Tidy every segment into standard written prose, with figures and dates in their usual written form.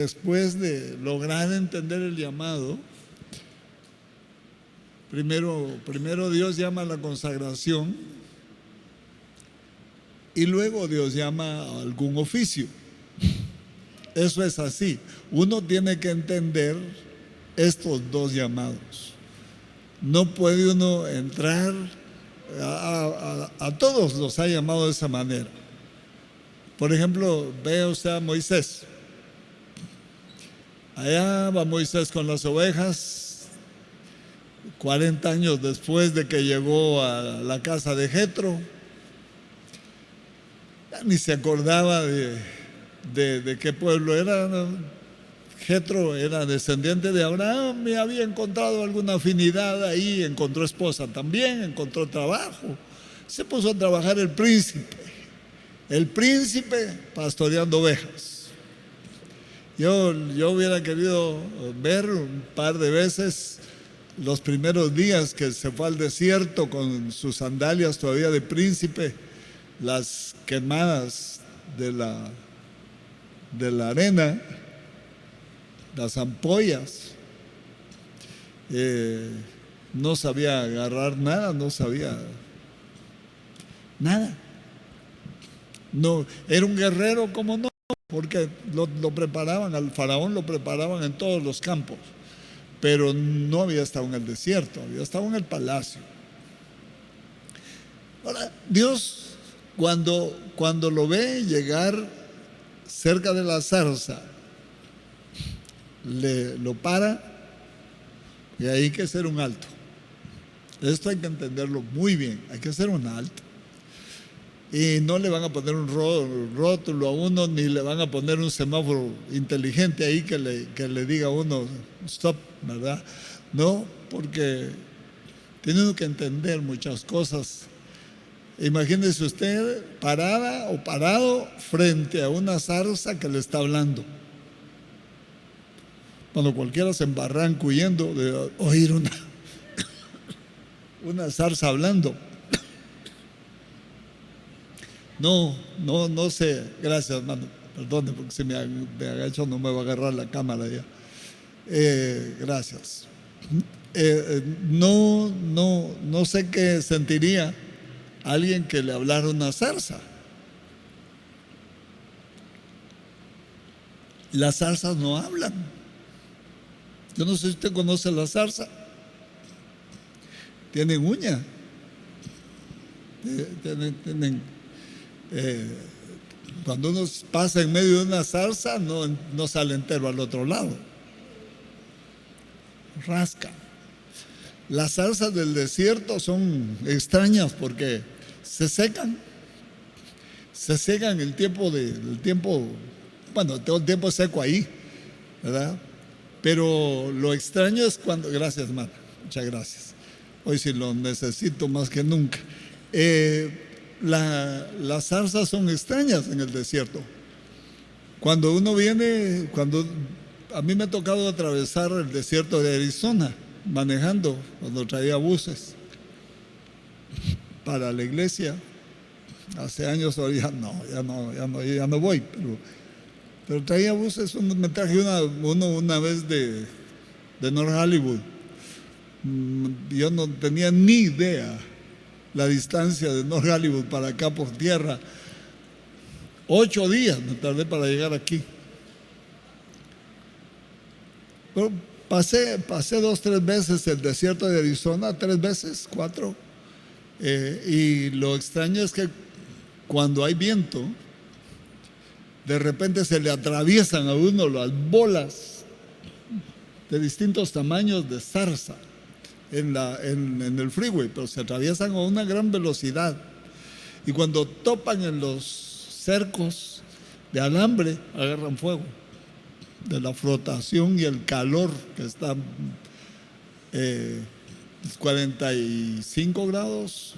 Después de lograr entender el llamado, primero Dios llama a la consagración y luego Dios llama a algún oficio. Eso es así. Uno tiene que entender estos dos llamados. No puede uno entrar, a todos los ha llamado de esa manera. Por ejemplo, vea usted a Moisés. Allá va Moisés con las ovejas, 40 años después de que llegó a la casa de Jetro. Ya ni se acordaba de qué pueblo era, ¿no? Jetro era descendiente de Abraham y había encontrado alguna afinidad ahí, encontró esposa también, encontró trabajo. Se puso a trabajar el príncipe pastoreando ovejas. Yo hubiera querido ver un par de veces los primeros días que se fue al desierto con sus sandalias todavía de príncipe, las quemadas de la arena, las ampollas. No sabía agarrar nada, no sabía nada. No, era un guerrero, como no, porque lo preparaban, al faraón lo preparaban en todos los campos, pero no había estado en el desierto, había estado en el palacio. Ahora, Dios, cuando lo ve llegar cerca de la zarza, lo para y hay que hacer un alto. Esto hay que entenderlo muy bien, hay que hacer un alto. Y no le van a poner un rótulo a uno, ni le van a poner un semáforo inteligente ahí que le diga a uno stop, ¿verdad? No, porque tiene uno que entender muchas cosas. Imagínese usted parada o parado frente a una zarza que le está hablando. Cuando cualquiera se embarranca huyendo de oír una zarza hablando. No sé, gracias hermano, perdone porque si me agacho no me va a agarrar la cámara ya. Gracias. No sé qué sentiría alguien que le hablara una zarza. Las zarzas no hablan. Yo no sé si usted conoce la zarza. Tienen uña. Cuando uno pasa en medio de una zarza, no sale entero al otro lado. Rasca. Las zarzas del desierto son extrañas porque se secan. Se secan el tiempo, bueno, todo el tiempo es seco ahí, ¿verdad? Pero lo extraño es cuando, gracias hermano, muchas gracias. Hoy sí lo necesito más que nunca. Las zarzas son extrañas en el desierto. Cuando uno viene, a mí me ha tocado atravesar el desierto de Arizona manejando, cuando traía buses para la iglesia. Hace años ya no voy, pero traía buses. Me traje uno una vez de North Hollywood. Yo no tenía ni idea la distancia de North Hollywood para acá por tierra. 8 días me tardé para llegar aquí. Pero pasé 2, 3 veces el desierto de Arizona, 3 veces, 4. Y lo extraño es que cuando hay viento, de repente se le atraviesan a uno las bolas de distintos tamaños de zarza en el freeway, pero se atraviesan a una gran velocidad. Y cuando topan en los cercos de alambre, agarran fuego de la frotación y el calor que está 45 grados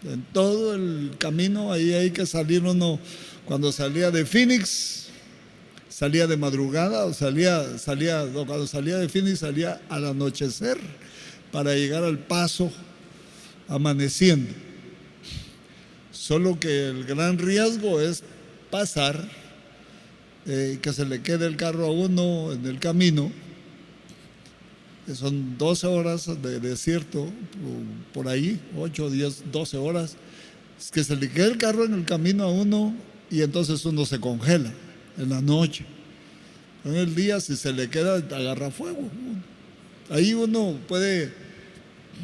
en todo el camino. Ahí hay que salir uno. Cuando salía de Phoenix, salía de madrugada, o cuando salía de Phoenix salía al anochecer para llegar al Paso amaneciendo. Solo que el gran riesgo es pasar que se le quede el carro a uno en el camino, que son 12 horas de desierto, por ahí, 8, 10, 12 horas, es que se le quede el carro en el camino a uno y entonces uno se congela en la noche. En el día, si se le queda, agarra fuego. Ahí no puede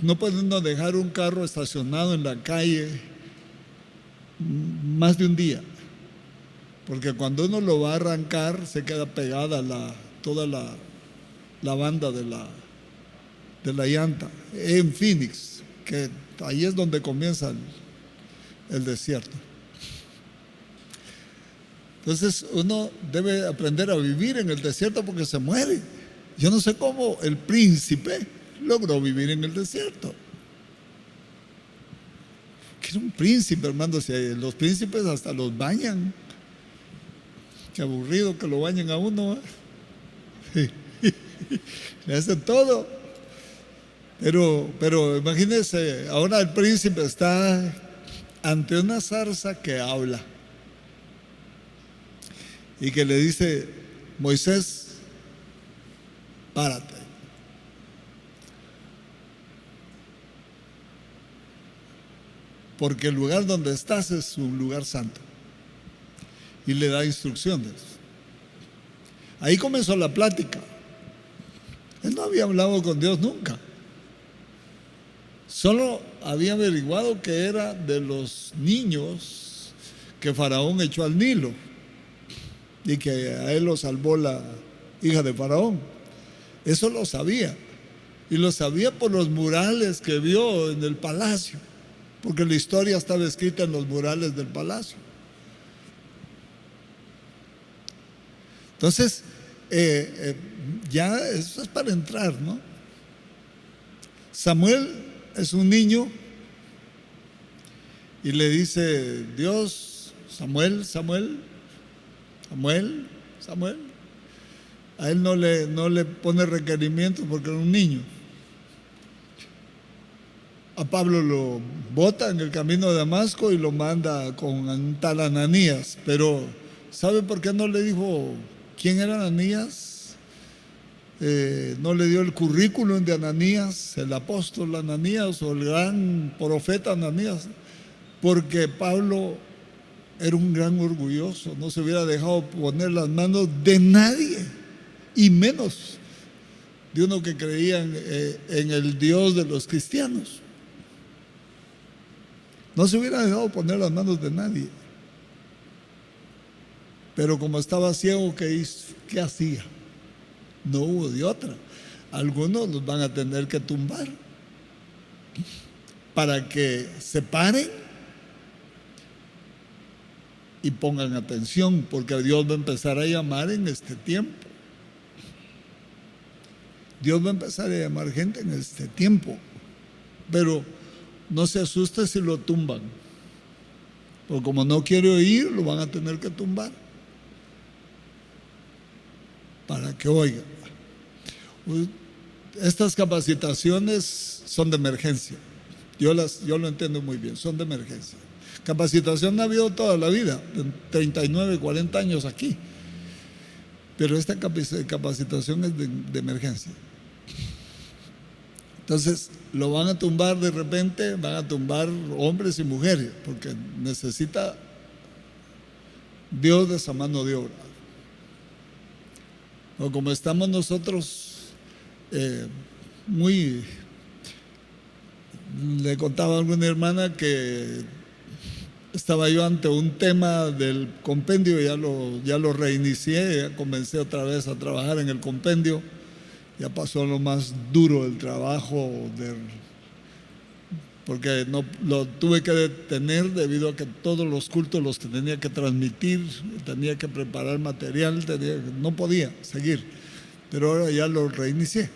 uno dejar un carro estacionado en la calle más de un día, porque cuando uno lo va a arrancar se queda pegada toda la banda de la llanta. En Phoenix, que ahí es donde comienza el desierto. Entonces uno debe aprender a vivir en el desierto porque se muere. Yo no sé cómo el príncipe logró vivir en el desierto. Que era un príncipe, hermano. Si los príncipes hasta los bañan. Qué aburrido que lo bañen a uno, ¿eh? Le hacen todo. Pero imagínense, ahora el príncipe está ante una zarza que habla y que le dice: Moisés, párate. Porque el lugar donde estás es un lugar santo. Y le da instrucciones. Ahí comenzó la plática. Él no había hablado con Dios nunca. Solo había averiguado que era de los niños que Faraón echó al Nilo y que a él lo salvó la hija de Faraón. Eso lo sabía. Y lo sabía por los murales que vio en el palacio, porque la historia estaba escrita en los murales del palacio. Entonces, ya eso es para entrar, ¿no? Samuel es un niño y le dice Dios: Samuel, Samuel, Samuel, Samuel. A él no le pone requerimientos porque era un niño. A Pablo lo bota en el camino de Damasco y lo manda con un tal Ananías. Pero ¿sabe por qué no le dijo quién era Ananías? No le dio el currículum de Ananías, el apóstol Ananías o el gran profeta Ananías, porque Pablo era un gran orgulloso, no se hubiera dejado poner las manos de nadie, y menos de uno que creía en el Dios de los cristianos. No se hubiera dejado poner las manos de nadie. Pero como estaba ciego, ¿qué hacía? No hubo de otra. Algunos los van a tener que tumbar para que se paren y pongan atención, porque Dios va a empezar a llamar en este tiempo. Dios va a empezar a llamar gente en este tiempo. Pero no se asuste si lo tumban, porque como no quiere oír, lo van a tener que tumbar para que oiga. Estas capacitaciones son de emergencia. Yo lo entiendo muy bien, son de emergencia. Capacitación ha habido toda la vida, 39, 40 años aquí. Pero esta capacitación es de emergencia. Entonces, lo van a tumbar de repente, van a tumbar hombres y mujeres, porque necesita Dios de esa mano de obra. O como estamos nosotros, le contaba a alguna hermana que estaba yo ante un tema del compendio, ya lo reinicié, ya comencé otra vez a trabajar en el compendio, ya pasó lo más duro del trabajo, porque no, lo tuve que detener debido a que todos los cultos los tenía que transmitir, tenía que preparar material, no podía seguir, pero ahora ya lo reinicié.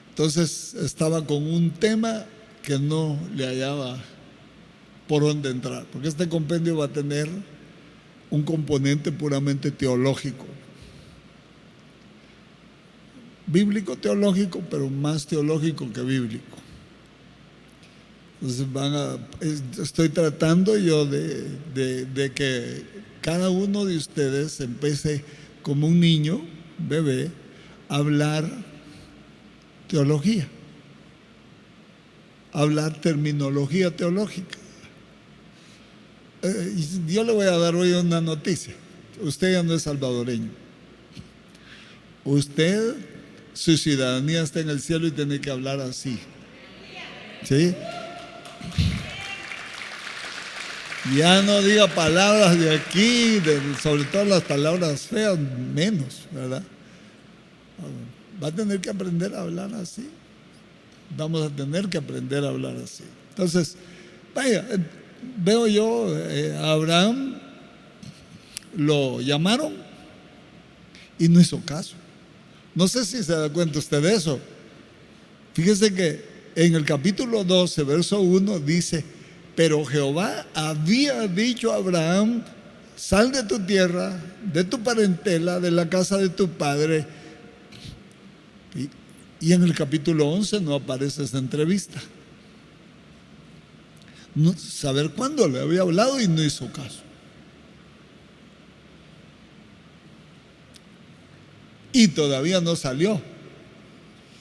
Entonces estaba con un tema que no le hallaba por dónde entrar, porque este compendio va a tener un componente puramente teológico, bíblico teológico, pero más teológico que bíblico. Entonces estoy tratando yo de que cada uno de ustedes empiece como un niño, bebé, a hablar teología, a hablar terminología teológica. Yo le voy a dar hoy una noticia. Usted ya no es salvadoreño. Usted, su ciudadanía está en el cielo y tiene que hablar así. ¿Sí? Ya no diga palabras de aquí, sobre todo las palabras feas, menos, ¿verdad? Va a tener que aprender a hablar así. Vamos a tener que aprender a hablar así. Entonces, vaya, veo yo, a Abraham lo llamaron y no hizo caso. No sé si se da cuenta usted de eso. Fíjese que en el capítulo 12, verso 1 dice: pero Jehová había dicho a Abraham: sal de tu tierra, de tu parentela, de la casa de tu padre. Y en el capítulo 11 no aparece esa entrevista. No, saber cuándo le había hablado y no hizo caso. Y todavía no salió.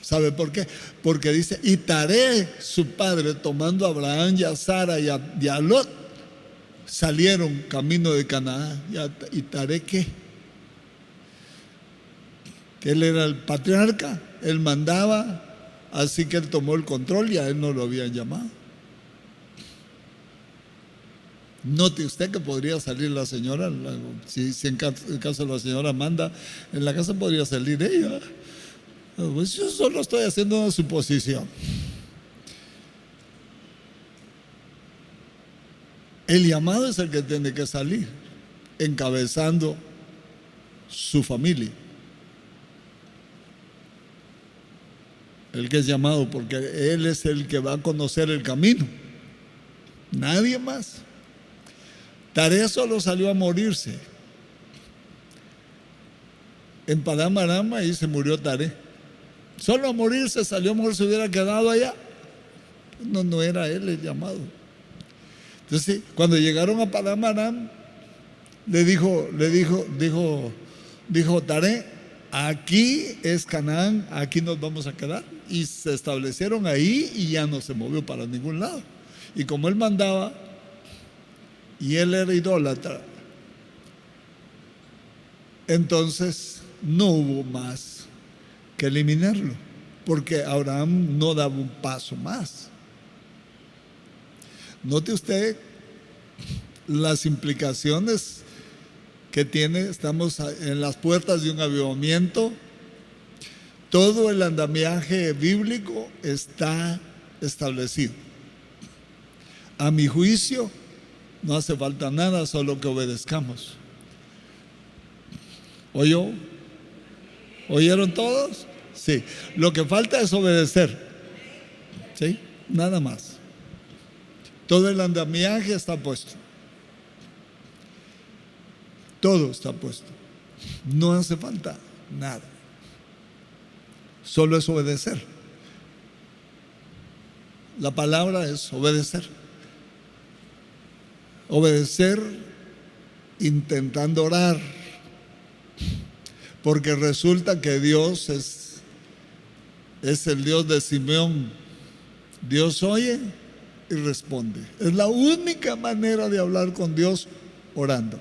¿Sabe por qué? Porque dice: y Taré, su padre, tomando a Abraham y a Sara y a Lot, salieron camino de Canaán. ¿Y Taré qué? Que él era el patriarca, él mandaba, así que él tomó el control y a él no lo habían llamado. Note usted que podría salir la señora, si en caso la señora manda, en la casa podría salir ella. Pues yo solo estoy haciendo una suposición. El llamado es el que tiene que salir, encabezando su familia. El que es llamado, porque él es el que va a conocer el camino. Nadie más. Taré solo salió a morirse. En Padán Aram, ahí se murió Taré. Solo a morirse salió, mejor se hubiera quedado allá. No era él el llamado. Entonces, cuando llegaron a Padán Aram, dijo Taré: aquí es Canaán, aquí nos vamos a quedar. Y se establecieron ahí y ya no se movió para ningún lado. Y como él mandaba y él era idólatra, entonces no hubo más que eliminarlo, porque Abraham no daba un paso más. Note usted las implicaciones que tiene. Estamos en las puertas de un avivamiento. Todo el andamiaje bíblico está establecido. A mi juicio, no hace falta nada, solo que obedezcamos. ¿Oyó? ¿Oyeron todos? Sí. Lo que falta es obedecer. ¿Sí? Nada más. Todo el andamiaje está puesto. Todo está puesto. No hace falta nada. Solo es obedecer. La palabra es obedecer. Obedecer intentando orar. Porque resulta que Dios es el Dios de Simeón. Dios oye y responde. Es la única manera de hablar con Dios, orando.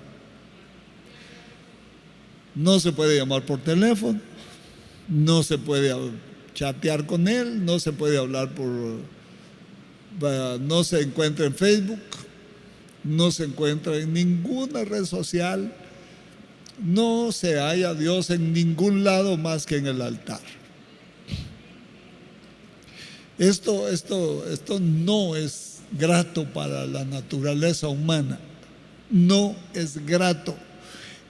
No se puede llamar por teléfono, no se puede chatear con Él, no se puede hablar no se encuentra en Facebook, no se encuentra en ninguna red social, no se halla a Dios en ningún lado más que en el altar. Esto no es grato para la naturaleza humana, no es grato.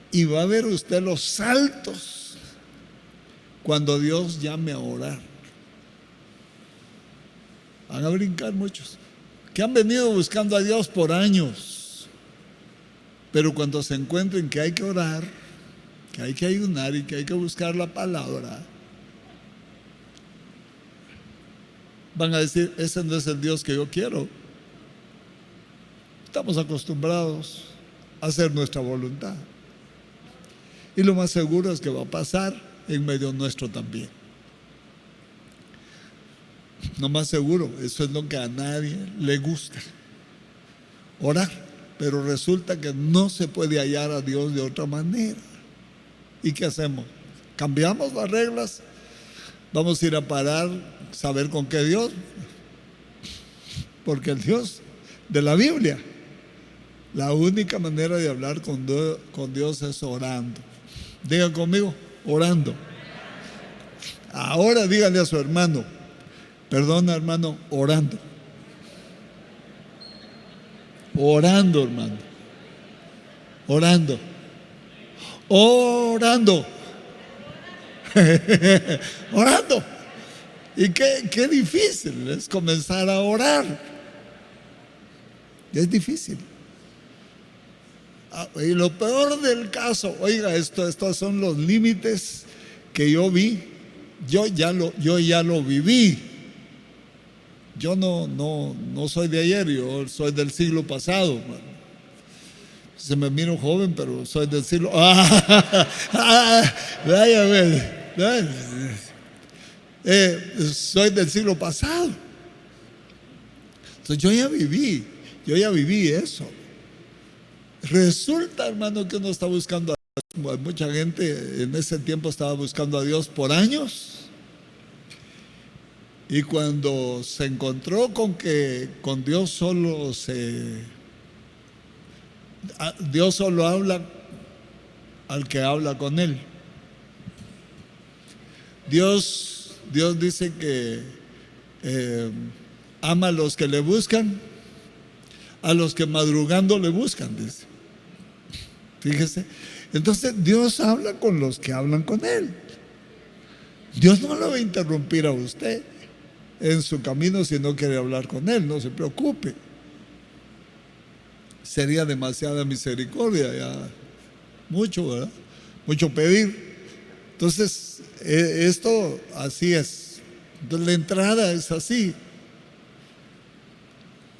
Y va a ver usted los saltos cuando Dios llame a orar. Van a brincar muchos que han venido buscando a Dios por años, pero cuando se encuentren que hay que orar, que hay que ayunar y que hay que buscar la palabra, van a decir, ese no es el Dios que yo quiero. Estamos acostumbrados a hacer nuestra voluntad. Y lo más seguro es que va a pasar en medio nuestro también. Lo más seguro, eso es lo que a nadie le gusta, orar. Pero resulta que no se puede hallar a Dios de otra manera. ¿Y qué hacemos? ¿Cambiamos las reglas? ¿Vamos a ir a parar, saber con qué Dios? Porque el Dios de la Biblia, la única manera de hablar con Dios es orando. Diga conmigo, orando. Ahora dígale a su hermano, perdona hermano, orando. Orando, hermano. Orando. Orando. Orando. Y qué difícil es comenzar a orar. Es difícil. Y lo peor del caso, oiga, estos son los límites que yo vi. Yo ya lo viví. Yo no soy de ayer, yo soy del siglo pasado. Se me mira un joven, pero soy del siglo. Soy del siglo pasado. Entonces yo ya viví eso. Resulta, hermano, que uno está buscando a Dios. Mucha gente en ese tiempo estaba buscando a Dios por años. Y cuando se encontró con que con Dios solo habla al que habla con Él. Dios dice que ama a los que le buscan, a los que madrugando le buscan, dice. Fíjese. Entonces Dios habla con los que hablan con Él. Dios no lo va a interrumpir a usted en su camino si no quiere hablar con Él, no se preocupe. Sería demasiada misericordia, ya mucho, ¿verdad? Mucho pedir. Entonces, esto así es. Entonces, la entrada es así.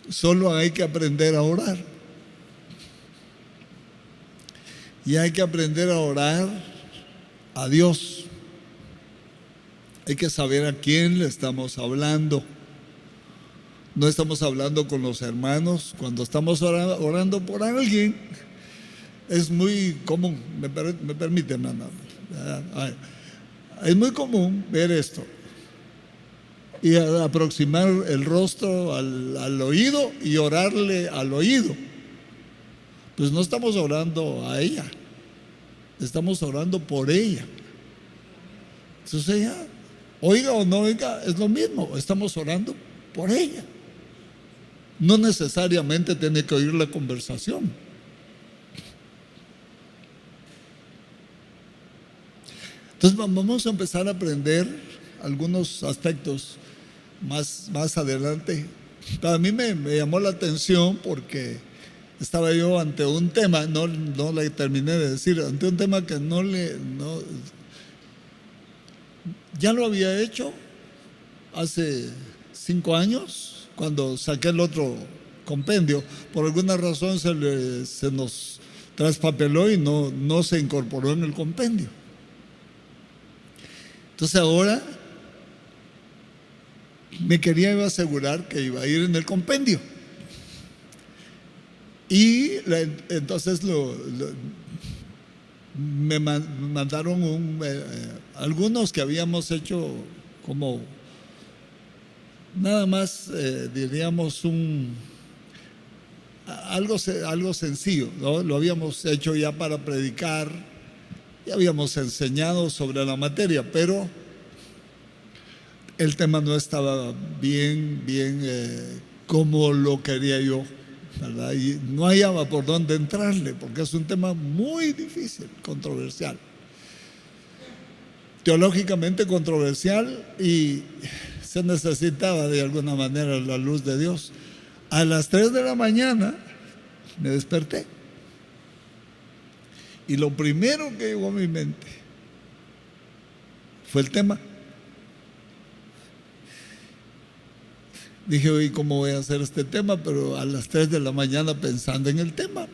Solo hay que aprender a orar. Y hay que aprender a orar a Dios. Hay que saber a quién le estamos hablando. No estamos hablando con los hermanos. Cuando estamos orando por alguien, es muy común, me permite, hermano. Es muy común ver esto y aproximar el rostro al oído y orarle al oído. Pues no estamos orando a ella, estamos orando por ella. Entonces ella, oiga o no oiga, es lo mismo, estamos orando por ella. No necesariamente tiene que oír la conversación. Entonces vamos a empezar a aprender algunos aspectos más adelante. Para mí me llamó la atención porque estaba yo ante un tema, no le terminé de decir, ante un tema que ya lo había hecho hace 5 años, cuando saqué el otro compendio. Por alguna razón se nos traspapeló y no se incorporó en el compendio. Entonces ahora me quería asegurar que iba a ir en el compendio. Y entonces me mandaron algunos que habíamos hecho como nada más, diríamos algo sencillo, ¿no? Lo habíamos hecho ya para predicar, ya habíamos enseñado sobre la materia, pero el tema no estaba bien como lo quería yo, ¿verdad? Y no hallaba por dónde entrarle, porque es un tema muy difícil, controversial, teológicamente controversial, y se necesitaba de alguna manera la luz de Dios. A las 3 de la mañana me desperté y lo primero que llegó a mi mente fue el tema. Dije, oye, ¿cómo voy a hacer este tema? Pero a las 3 de la mañana pensando en el tema.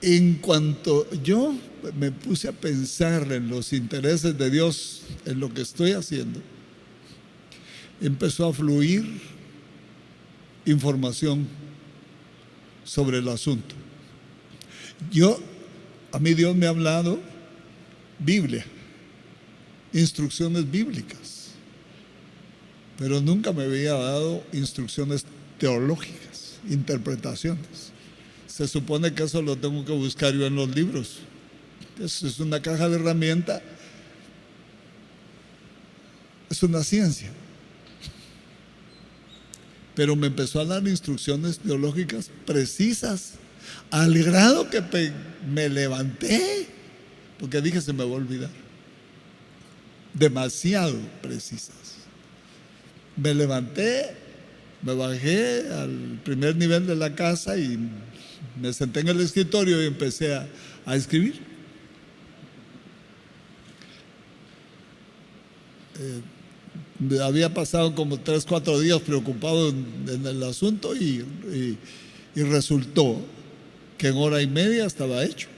En cuanto yo me puse a pensar en los intereses de Dios, en lo que estoy haciendo, empezó a fluir información sobre el asunto. A mí Dios me ha hablado Biblia, instrucciones bíblicas, pero nunca me había dado instrucciones teológicas, interpretaciones. Se supone que eso lo tengo que buscar yo en los libros. Eso es una caja de herramientas, es una ciencia. Pero me empezó a dar instrucciones teológicas precisas, al grado que me levanté, porque dije, se me va a olvidar. Demasiado precisas. Me levanté, me bajé al primer nivel de la casa y me senté en el escritorio y empecé a escribir. Había pasado como 3, 4 días preocupado en el asunto y resultó que en hora y media estaba hecho.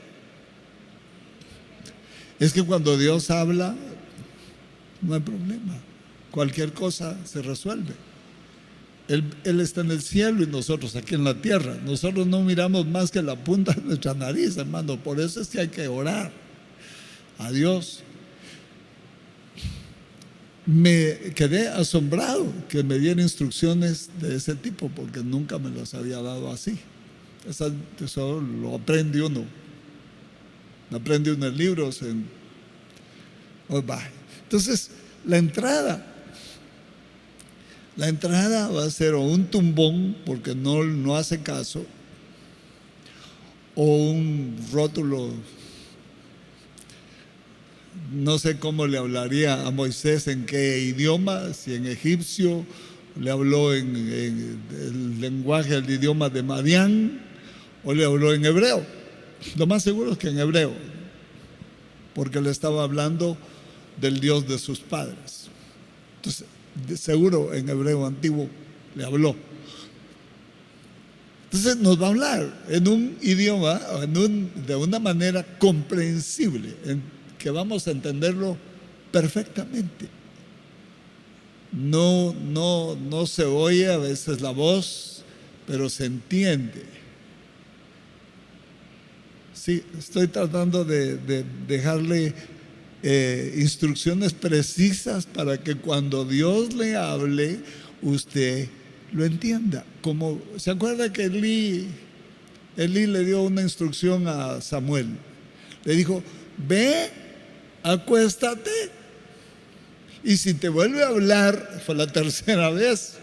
Es que cuando Dios habla, no hay problema. Cualquier cosa se resuelve. Él está en el cielo y nosotros aquí en la tierra. Nosotros no miramos más que la punta de nuestra nariz, hermano. Por eso es que hay que orar a Dios. Me quedé asombrado que me diera instrucciones de ese tipo, porque nunca me las había dado así. Eso lo aprende uno. Lo aprende uno en libros. Entonces, la entrada va a ser o un tumbón, porque no hace caso, o un rótulo. No sé cómo le hablaría a Moisés, en qué idioma, si en egipcio, le habló en el lenguaje, el idioma de Madián, o le habló en hebreo. Lo más seguro es que en hebreo, porque le estaba hablando del Dios de sus padres. Entonces, seguro en hebreo antiguo le habló. Entonces nos va a hablar en un idioma, de una manera comprensible, que vamos a entenderlo perfectamente. No se oye a veces la voz, pero se entiende. Sí, estoy tratando de dejarle instrucciones precisas para que cuando Dios le hable, usted lo entienda. Como se acuerda que Elí le dio una instrucción a Samuel. Le dijo, ve, acuéstate, y si te vuelve a hablar, fue la tercera vez,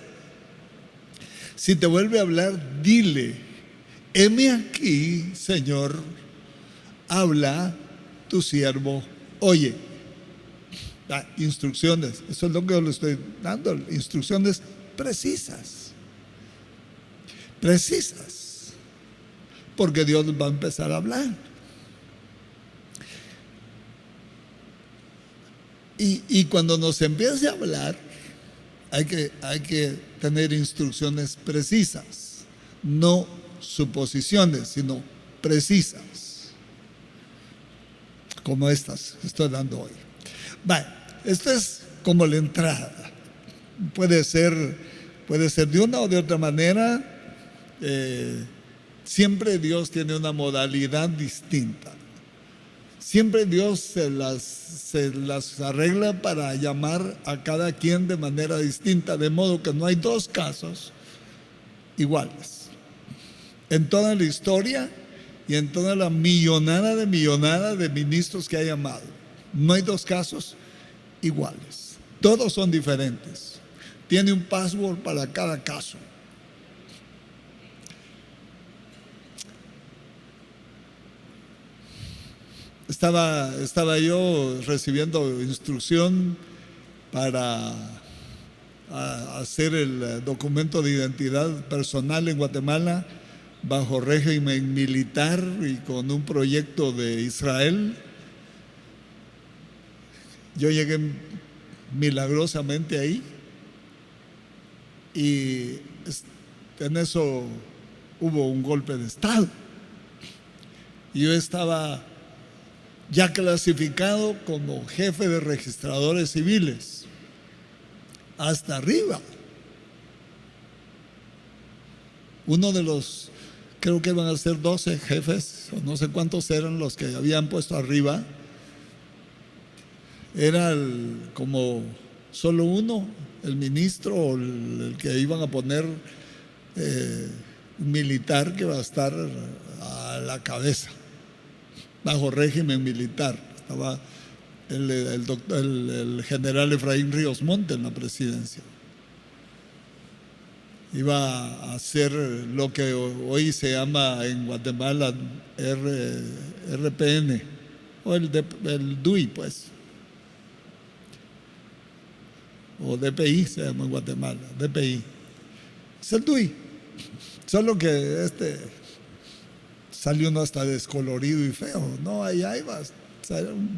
si te vuelve a hablar, dile, heme aquí, Señor, habla, tu siervo oye. Instrucciones, eso es lo que yo le estoy dando, instrucciones precisas, porque Dios va a empezar a hablar. Y cuando nos empiece a hablar, hay que tener instrucciones precisas, no suposiciones, sino precisas, como estas que estoy dando hoy. Esto es como la entrada. Puede ser de una o de otra manera. Siempre Dios tiene una modalidad distinta. Siempre Dios se las arregla para llamar a cada quien de manera distinta, de modo que no hay dos casos iguales. En toda la historia y en toda la millonada de ministros que ha llamado, no hay dos casos iguales. Todos son diferentes. Tiene un password para cada caso. Estaba yo recibiendo instrucción para hacer el documento de identidad personal en Guatemala bajo régimen militar y con un proyecto de Israel. Yo llegué milagrosamente ahí y en eso hubo un golpe de Estado. Y yo estaba ya clasificado como jefe de registradores civiles, hasta arriba. Uno de los, creo que iban a ser 12 jefes, o no sé cuántos eran los que habían puesto arriba, era como solo uno, el ministro o el que iban a poner, un militar que va a estar a la cabeza, bajo régimen militar. Estaba el general Efraín Ríos Montt en la presidencia. Iba a hacer lo que hoy se llama en Guatemala RPN, o el DUI, pues, o DPI se llama en Guatemala, DPI. Es el DUI, solo que salió uno hasta descolorido y feo. No, allá iba, era un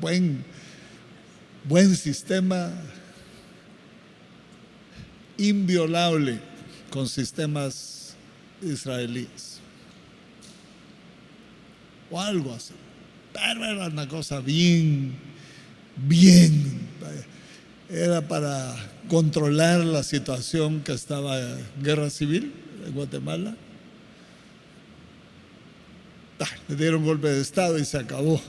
buen sistema, inviolable, con sistemas israelíes o algo así. Pero era una cosa bien, era para controlar la situación que estaba en guerra civil en Guatemala. Le dieron golpe de Estado y se acabó.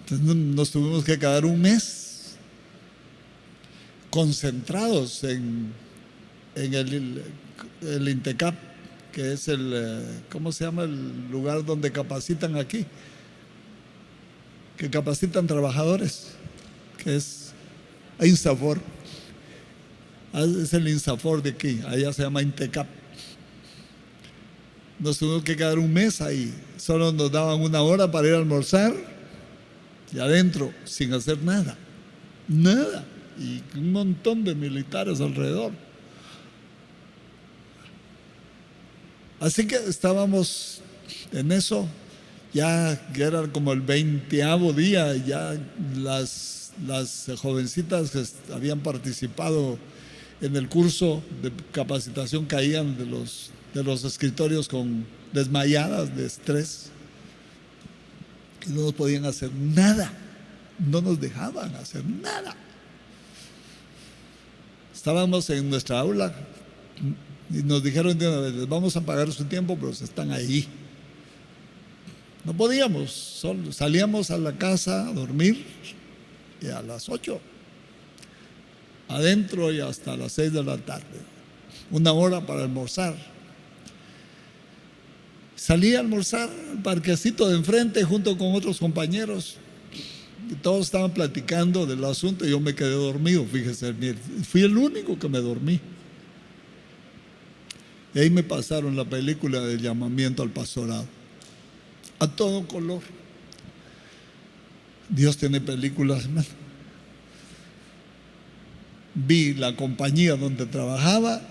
Entonces nos tuvimos que quedar un mes concentrados en el INTECAP, que es ¿cómo se llama el lugar donde capacitan aquí? Que capacitan trabajadores, que es INSAFOR. Es el INSAFOR de aquí, allá se llama INTECAP. Nos tuvimos que quedar un mes ahí, solo nos daban una hora para ir a almorzar y adentro, sin hacer nada, y un montón de militares alrededor. Así que estábamos en eso, ya era como el 20º día, ya las jovencitas que habían participado en el curso de capacitación caían de los escritorios desmayadas de estrés, y no nos podían hacer nada, no nos dejaban hacer nada. Estábamos en nuestra aula y nos dijeron de una vez: les vamos a pagar su tiempo, pero están ahí. No podíamos, solo salíamos a la casa a dormir y a las 8 adentro y hasta las 6 de la tarde, una hora para almorzar. Salí a almorzar al parquecito de enfrente junto con otros compañeros y todos estaban platicando del asunto y yo me quedé dormido, fíjese, fui el único que me dormí. Y ahí me pasaron la película del llamamiento al pastorado, a todo color. Dios tiene películas, hermano. Vi la compañía donde trabajaba,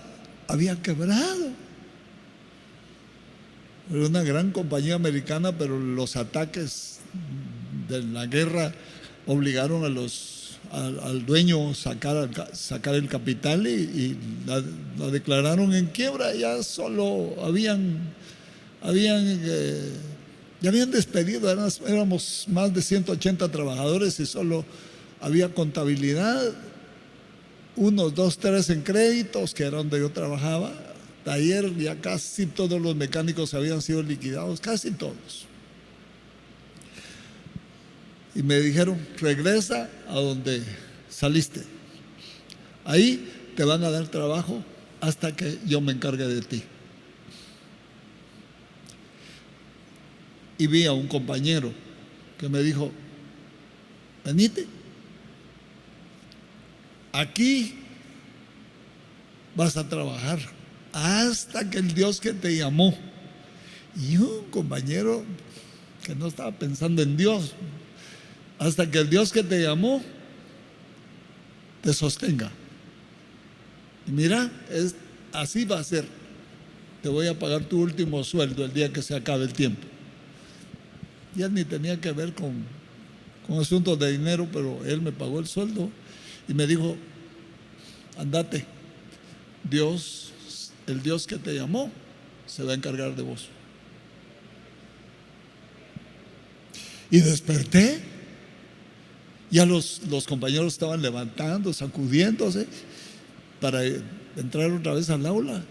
había quebrado. Era una gran compañía americana, pero los ataques de la guerra obligaron al dueño sacar el capital y la declararon en quiebra. Ya solo ya habían despedido, éramos más de 180 trabajadores y solo había contabilidad, unos 2, 3 en créditos, que era donde yo trabajaba. Taller, ya casi todos los mecánicos habían sido liquidados, casi todos. Y me dijeron: regresa a donde saliste, ahí te van a dar trabajo hasta que yo me encargue de ti. Y vi a un compañero que me dijo: venite, aquí vas a trabajar hasta que el Dios que te llamó. Y un compañero que no estaba pensando en Dios: hasta que el Dios que te llamó te sostenga. Y mira, así va a ser. Te voy a pagar tu último sueldo el día que se acabe el tiempo. Ya ni tenía que ver con con asuntos de dinero, pero él me pagó el sueldo y me dijo: andate, Dios, el Dios que te llamó, se va a encargar de vos. Y desperté. Ya los compañeros estaban levantando, sacudiéndose para entrar otra vez al aula.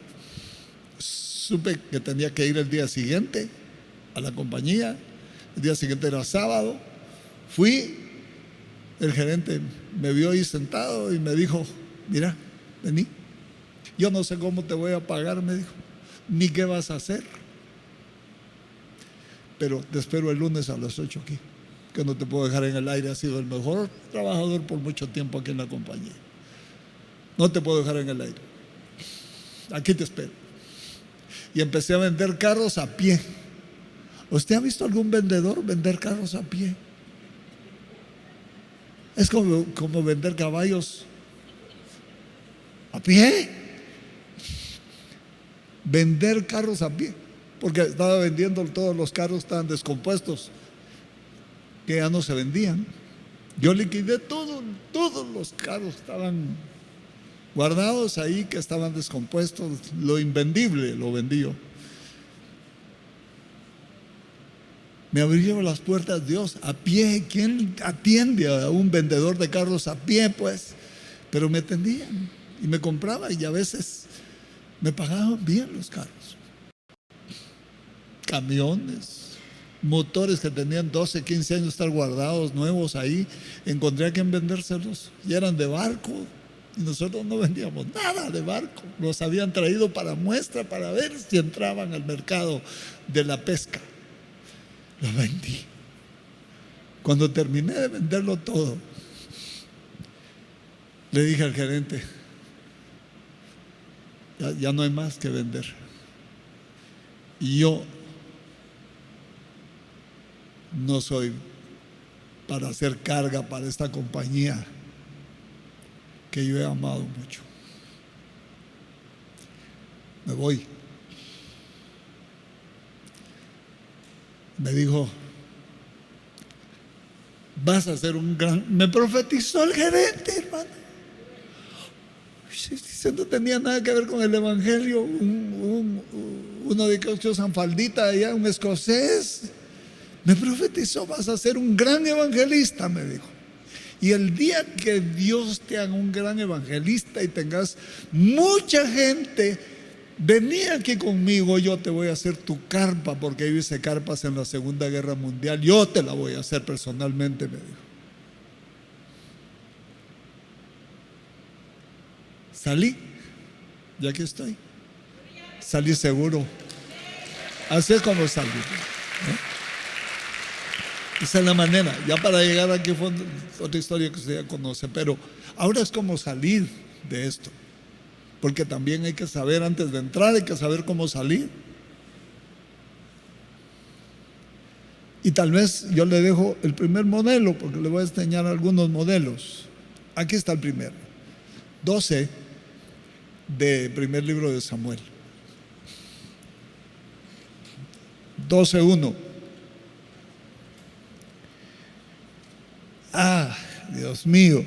Supe que tenía que ir el día siguiente a la compañía. El día siguiente era sábado. Fui, el gerente me vio ahí sentado y me dijo: mira, vení, yo no sé cómo te voy a pagar, me dijo, ni qué vas a hacer, pero te espero el lunes a las 8 aquí, que no te puedo dejar en el aire. Has sido el mejor trabajador por mucho tiempo aquí en la compañía. No te puedo dejar en el aire. Aquí te espero. Y empecé a vender carros a pie. ¿Usted ha visto algún vendedor vender carros a pie? Es como vender caballos a pie. Vender carros a pie. Porque estaba vendiendo, todos los carros estaban descompuestos, que ya no se vendían. Yo liquidé todos los carros estaban guardados ahí, que estaban descompuestos. Lo invendible lo vendí yo. Me abrió las puertas Dios a pie. ¿Quién atiende a un vendedor de carros a pie, pues? Pero me atendían y me compraban, y a veces me pagaban bien los carros. Camiones, motores que tenían 12, 15 años estar guardados, nuevos ahí, encontré a quien vendérselos, y eran de barco, y nosotros no vendíamos nada de barco. Los habían traído para muestra, para ver si entraban al mercado de la pesca. Lo vendí. Cuando terminé de venderlo todo, le dije al gerente: ya no hay más que vender. Y yo no soy para hacer carga para esta compañía que yo he amado mucho. Me voy. Me dijo: vas a ser un gran... Me profetizó el gerente, hermano. Si no tenía nada que ver con el evangelio, uno de que usan faldita allá, un escocés, me profetizó: vas a ser un gran evangelista, me dijo. Y el día que Dios te haga un gran evangelista y tengas mucha gente, vení aquí conmigo, yo te voy a hacer tu carpa, porque yo hice carpas en la Segunda Guerra Mundial, yo te la voy a hacer personalmente, me dijo. Salí, y aquí estoy. Salí seguro. Así es como salí. Esa es la manera. Ya para llegar aquí fue otra historia que usted ya conoce, pero ahora es como salir de esto, porque también hay que saber, antes de entrar, hay que saber cómo salir. Y tal vez yo le dejo el primer modelo, porque le voy a enseñar algunos modelos. Aquí está el primero, 12 del primer libro de Samuel. 12:1. Dios mío.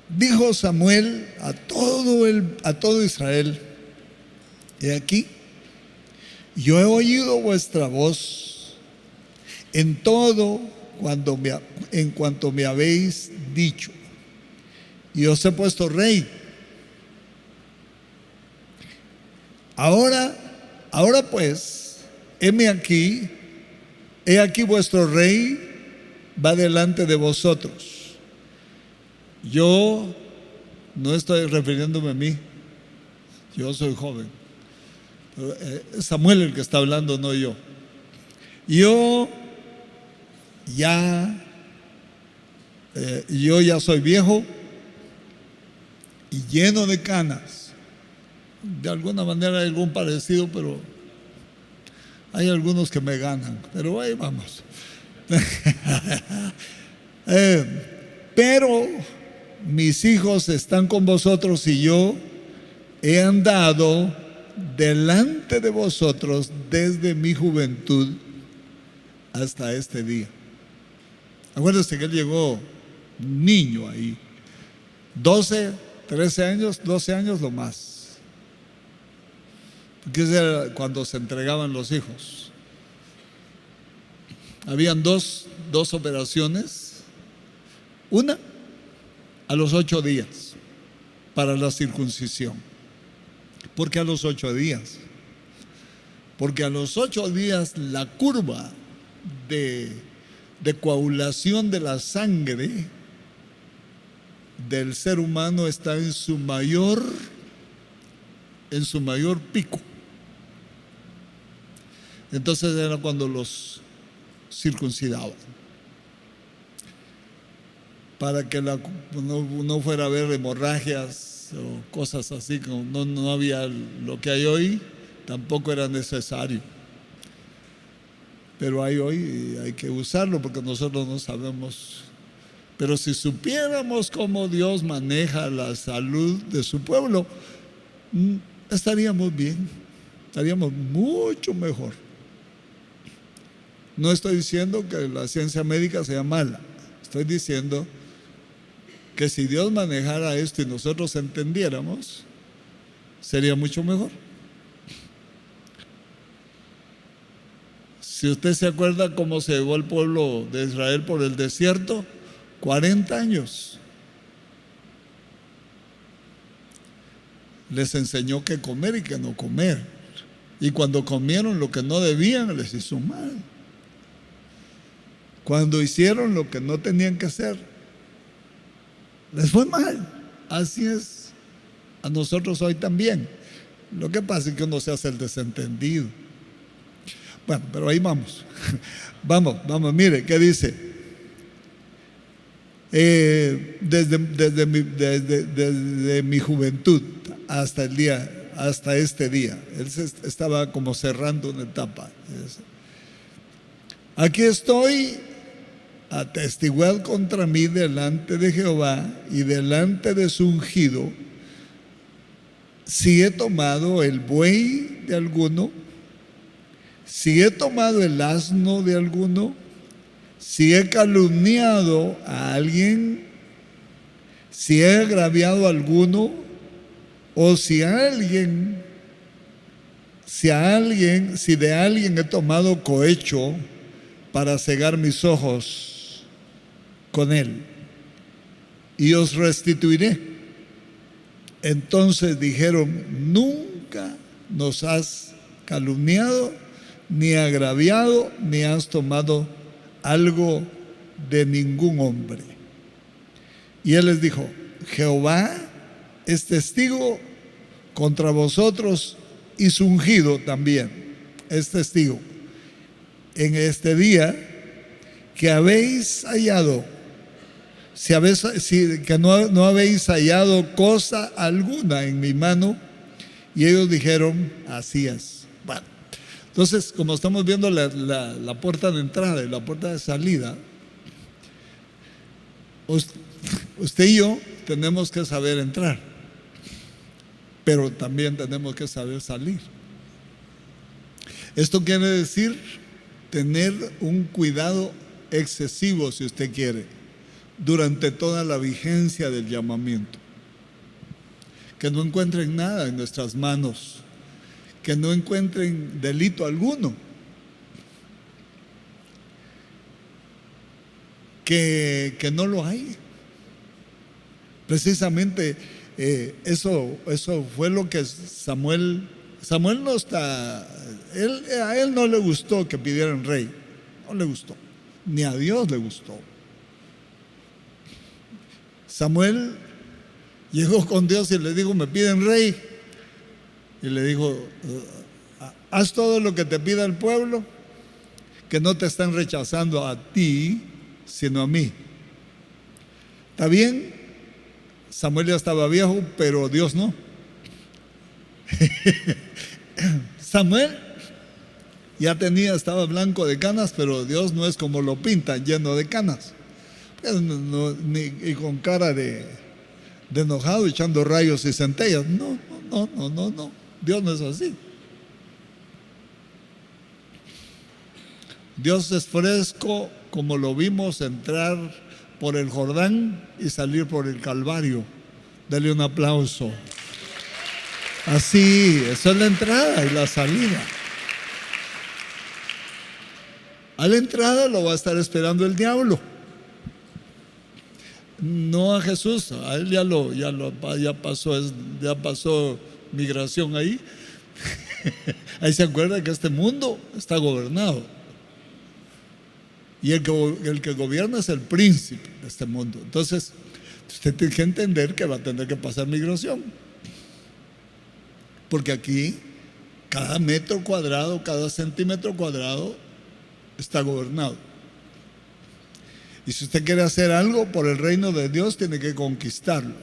Dijo Samuel a todo Israel: he aquí, yo he oído vuestra voz en todo en cuanto me habéis dicho, y os he puesto rey. Ahora pues, he aquí vuestro rey va delante de vosotros. Yo no estoy refiriéndome a mí, yo soy joven, pero es Samuel el que está hablando, no yo. Yo ya soy viejo y lleno de canas. De alguna manera hay algún parecido, pero hay algunos que me ganan, pero ahí vamos. Pero mis hijos están con vosotros, y yo he andado delante de vosotros desde mi juventud hasta este día. Acuérdense que él llegó niño ahí, 12, 13 años, 12 años lo más, porque ese era cuando se entregaban los hijos. Habían dos operaciones, una a los 8 días para la circuncisión. ¿Por qué a los 8 días? Porque a los 8 días la curva de coagulación de la sangre del ser humano está en su mayor pico. Entonces era cuando los circuncidaban, para que no fuera a haber hemorragias o cosas así. Como no había lo que hay hoy, tampoco era necesario, pero hay hoy y hay que usarlo porque nosotros no sabemos. Pero si supiéramos cómo Dios maneja la salud de su pueblo, estaríamos bien, estaríamos mucho mejor. No estoy diciendo que la ciencia médica sea mala, estoy diciendo que si Dios manejara esto y nosotros entendiéramos, sería mucho mejor. Si usted se acuerda cómo se llevó el pueblo de Israel por el desierto, 40 años. Les enseñó qué comer y qué no comer. Y cuando comieron lo que no debían, les hizo mal. Cuando hicieron lo que no tenían que hacer, les fue mal. Así es a nosotros hoy también. Lo que pasa es que uno se hace el desentendido. Bueno, pero ahí vamos. Vamos, mire, ¿qué dice? Desde mi juventud hasta este día, él estaba como cerrando una etapa. Aquí estoy, atestiguad contra mí delante de Jehová y delante de su ungido, si he tomado el buey de alguno, si he tomado el asno de alguno, si he calumniado a alguien, si he agraviado a alguno, o si de alguien he tomado cohecho para cegar mis ojos con él, y os restituiré. Entonces dijeron: nunca nos has calumniado, ni agraviado, ni has tomado algo de ningún hombre. Y él les dijo: Jehová es testigo contra vosotros, y su ungido también es testigo en este día, que habéis hallado, que no habéis hallado cosa alguna en mi mano. Y ellos dijeron: así es. Bueno, entonces, como estamos viendo la puerta de entrada y la puerta de salida, usted y yo tenemos que saber entrar, pero también tenemos que saber salir. Esto quiere decir tener un cuidado excesivo, si usted quiere, durante toda la vigencia del llamamiento. Que no encuentren nada en nuestras manos, que no encuentren delito alguno, que no lo hay. Precisamente eso fue lo que Samuel no está, a él no le gustó que pidieran rey, no le gustó, ni a Dios le gustó. Samuel llegó con Dios y le dijo: me piden rey. Y le dijo: haz todo lo que te pida el pueblo, que no te están rechazando a ti, sino a mí. ¿Está bien? Samuel ya estaba viejo, pero Dios no. Samuel ya estaba blanco de canas, pero Dios no es como lo pintan, lleno de canas. Y con cara de enojado, echando rayos y centellas. No. Dios no es así. Dios es fresco como lo vimos entrar por el Jordán y salir por el Calvario. Dale un aplauso. Así, eso es la entrada y la salida. A la entrada lo va a estar esperando el diablo. No a Jesús, a él ya pasó migración ahí. Ahí se acuerda que este mundo está gobernado. Y el que gobierna es el príncipe de este mundo. Entonces, usted tiene que entender que va a tener que pasar migración. Porque aquí, cada metro cuadrado, cada centímetro cuadrado está gobernado. Y si usted quiere hacer algo por el reino de Dios, tiene que conquistarlo.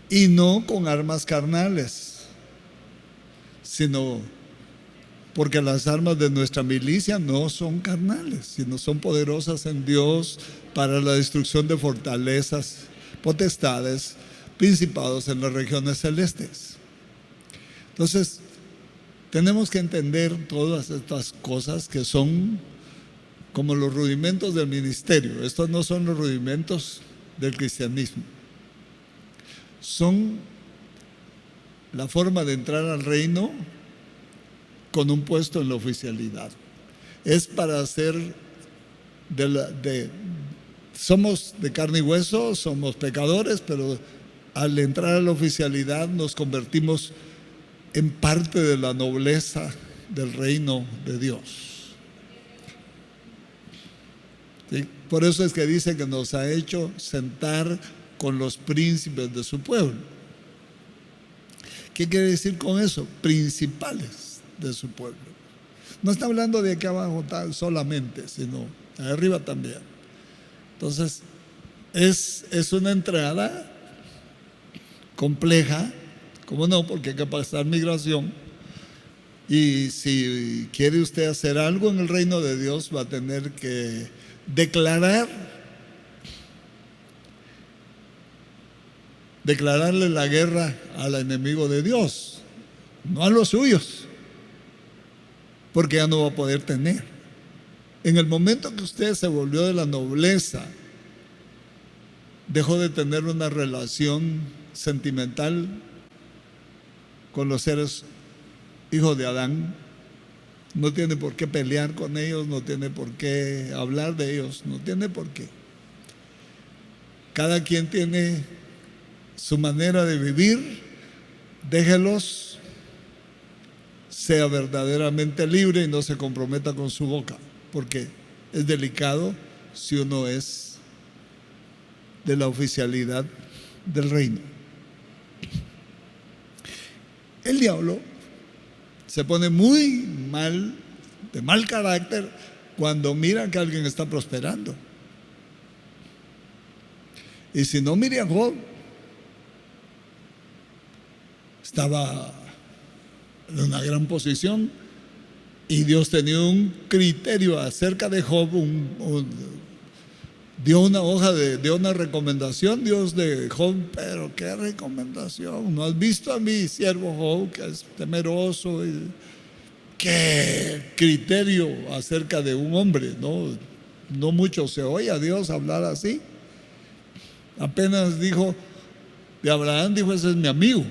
Y no con armas carnales, sino porque las armas de nuestra milicia no son carnales, sino son poderosas en Dios para la destrucción de fortalezas, potestades, principados en las regiones celestes. Entonces, tenemos que entender todas estas cosas que son como los rudimentos del ministerio. Estos no son los rudimentos del cristianismo. Son la forma de entrar al reino con un puesto en la oficialidad. Es para hacer somos de carne y hueso, somos pecadores, pero al entrar a la oficialidad nos convertimos en parte de la nobleza del reino de Dios. ¿Sí? Por eso es que dice que nos ha hecho sentar con los príncipes de su pueblo. ¿Qué quiere decir con eso? Principales de su pueblo. No está hablando de aquí abajo solamente, sino de arriba también. Entonces, es una entrada compleja, ¿cómo no? Porque hay que pasar migración. Y si quiere usted hacer algo en el reino de Dios, va a tener que declararle la guerra al enemigo de Dios, no a los suyos, porque ya no va a poder tener. En el momento que usted se volvió de la nobleza, dejó de tener una relación sentimental con los seres hijos de Adán. No tiene por qué pelear con ellos, no tiene por qué hablar de ellos, no tiene por qué. Cada quien tiene su manera de vivir, déjelos, sea verdaderamente libre y no se comprometa con su boca, porque es delicado si uno es de la oficialidad del reino. El diablo se pone muy mal, de mal carácter, cuando mira que alguien está prosperando. Y si no, mire a Job. Estaba en una gran posición y Dios tenía un criterio acerca de Job, dio una hoja, dio una recomendación Dios de Job, pero qué recomendación. ¿No has visto a mi siervo Job, que es temeroso? Qué criterio acerca de un hombre, no mucho se oye a Dios hablar así. Apenas dijo de Abraham, dijo: ese es mi amigo.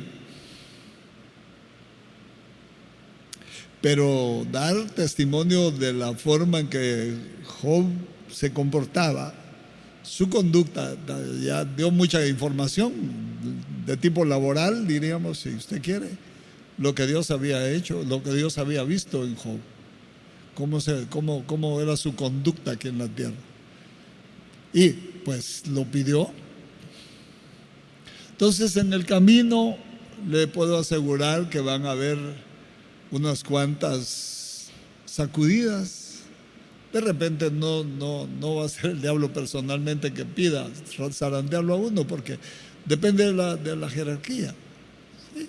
Pero dar testimonio de la forma en que Job se comportaba, su conducta, ya dio mucha información de tipo laboral, diríamos, si usted quiere, lo que Dios había hecho, lo que Dios había visto en Job, cómo era su conducta aquí en la tierra. Y pues lo pidió. Entonces, en el camino le puedo asegurar que van a haber unas cuantas sacudidas. De repente no va a ser el diablo personalmente que pida zarandearlo a uno, porque depende de la jerarquía. ¿Sí?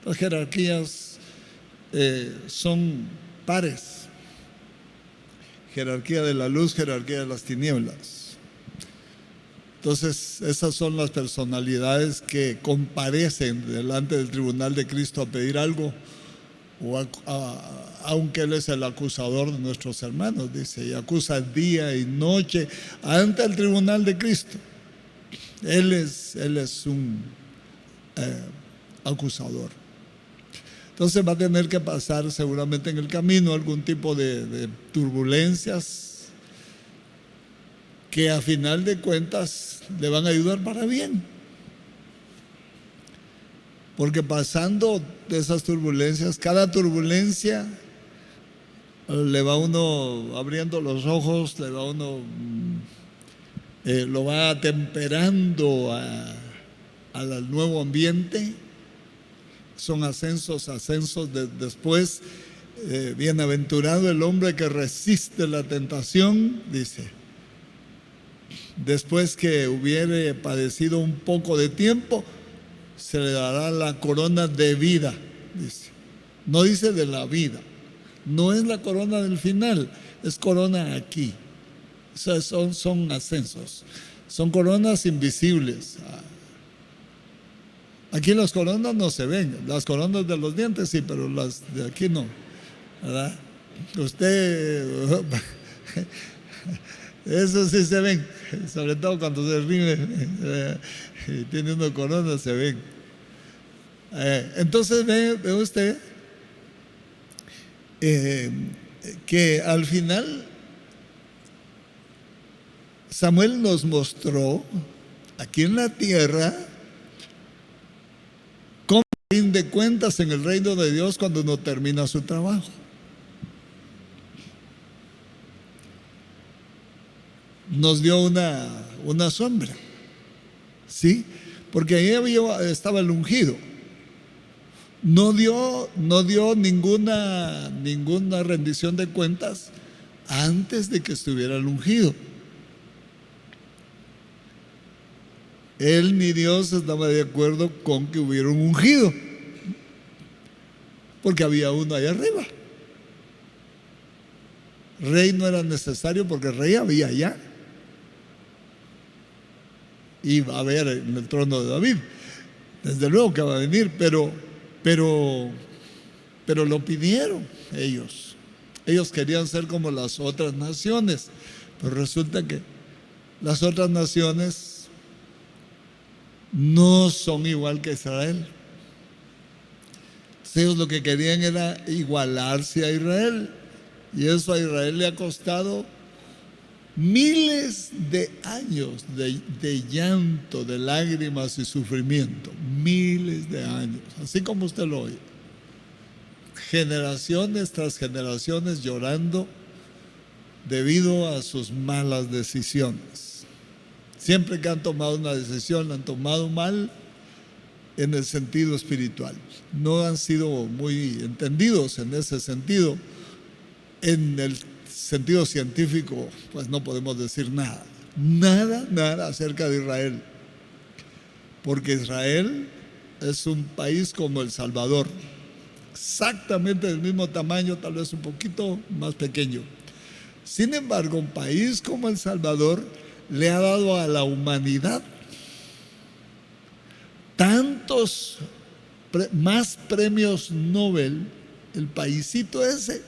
Las jerarquías son pares: jerarquía de la luz, jerarquía de las tinieblas. Entonces, esas son las personalidades que comparecen delante del tribunal de Cristo a pedir algo aunque Él es el acusador de nuestros hermanos, dice, y acusa día y noche ante el tribunal de Cristo. Él es un acusador. Entonces va a tener que pasar seguramente en el camino algún tipo de turbulencias que a final de cuentas le van a ayudar para bien. Porque pasando de esas turbulencias, cada turbulencia le va uno abriendo los ojos, le va uno, lo va atemperando al nuevo ambiente. Son ascensos, después, bienaventurado el hombre que resiste la tentación, dice. Después que hubiere padecido un poco de tiempo, se le dará la corona de vida, dice. No dice de la vida, no es la corona del final, es corona aquí. O sea, son ascensos, son coronas invisibles. Aquí las coronas no se ven, las coronas de los dientes sí, pero las de aquí no, ¿verdad? Usted, eso sí se ven, sobre todo cuando se ríe y tiene una corona, se ven. Entonces ve usted que al final Samuel nos mostró aquí en la tierra cómo rinde cuentas en el reino de Dios cuando uno termina su trabajo. Nos dio una sombra, ¿sí? Porque ahí estaba el ungido. No dio ninguna rendición de cuentas antes de que estuviera el ungido. Él ni Dios estaba de acuerdo con que hubiera un ungido, porque había uno allá arriba. Rey no era necesario porque rey había allá. Y va a haber en el trono de David, desde luego que va a venir, pero lo pidieron ellos. Ellos querían ser como las otras naciones, pero resulta que las otras naciones no son igual que Israel. Entonces ellos lo que querían era igualarse a Israel, y eso a Israel le ha costado miles de años de llanto, de lágrimas y sufrimiento. Miles de años, así como usted lo oye. Generaciones tras generaciones llorando debido a sus malas decisiones. Siempre que han tomado una decisión, la han tomado mal en el sentido espiritual. No han sido muy entendidos en ese sentido. En el sentido científico, pues no podemos decir nada acerca de Israel, porque Israel es un país como El Salvador, exactamente del mismo tamaño, tal vez un poquito más pequeño. Sin embargo, un país como El Salvador le ha dado a la humanidad tantos más premios Nobel, el paísito ese,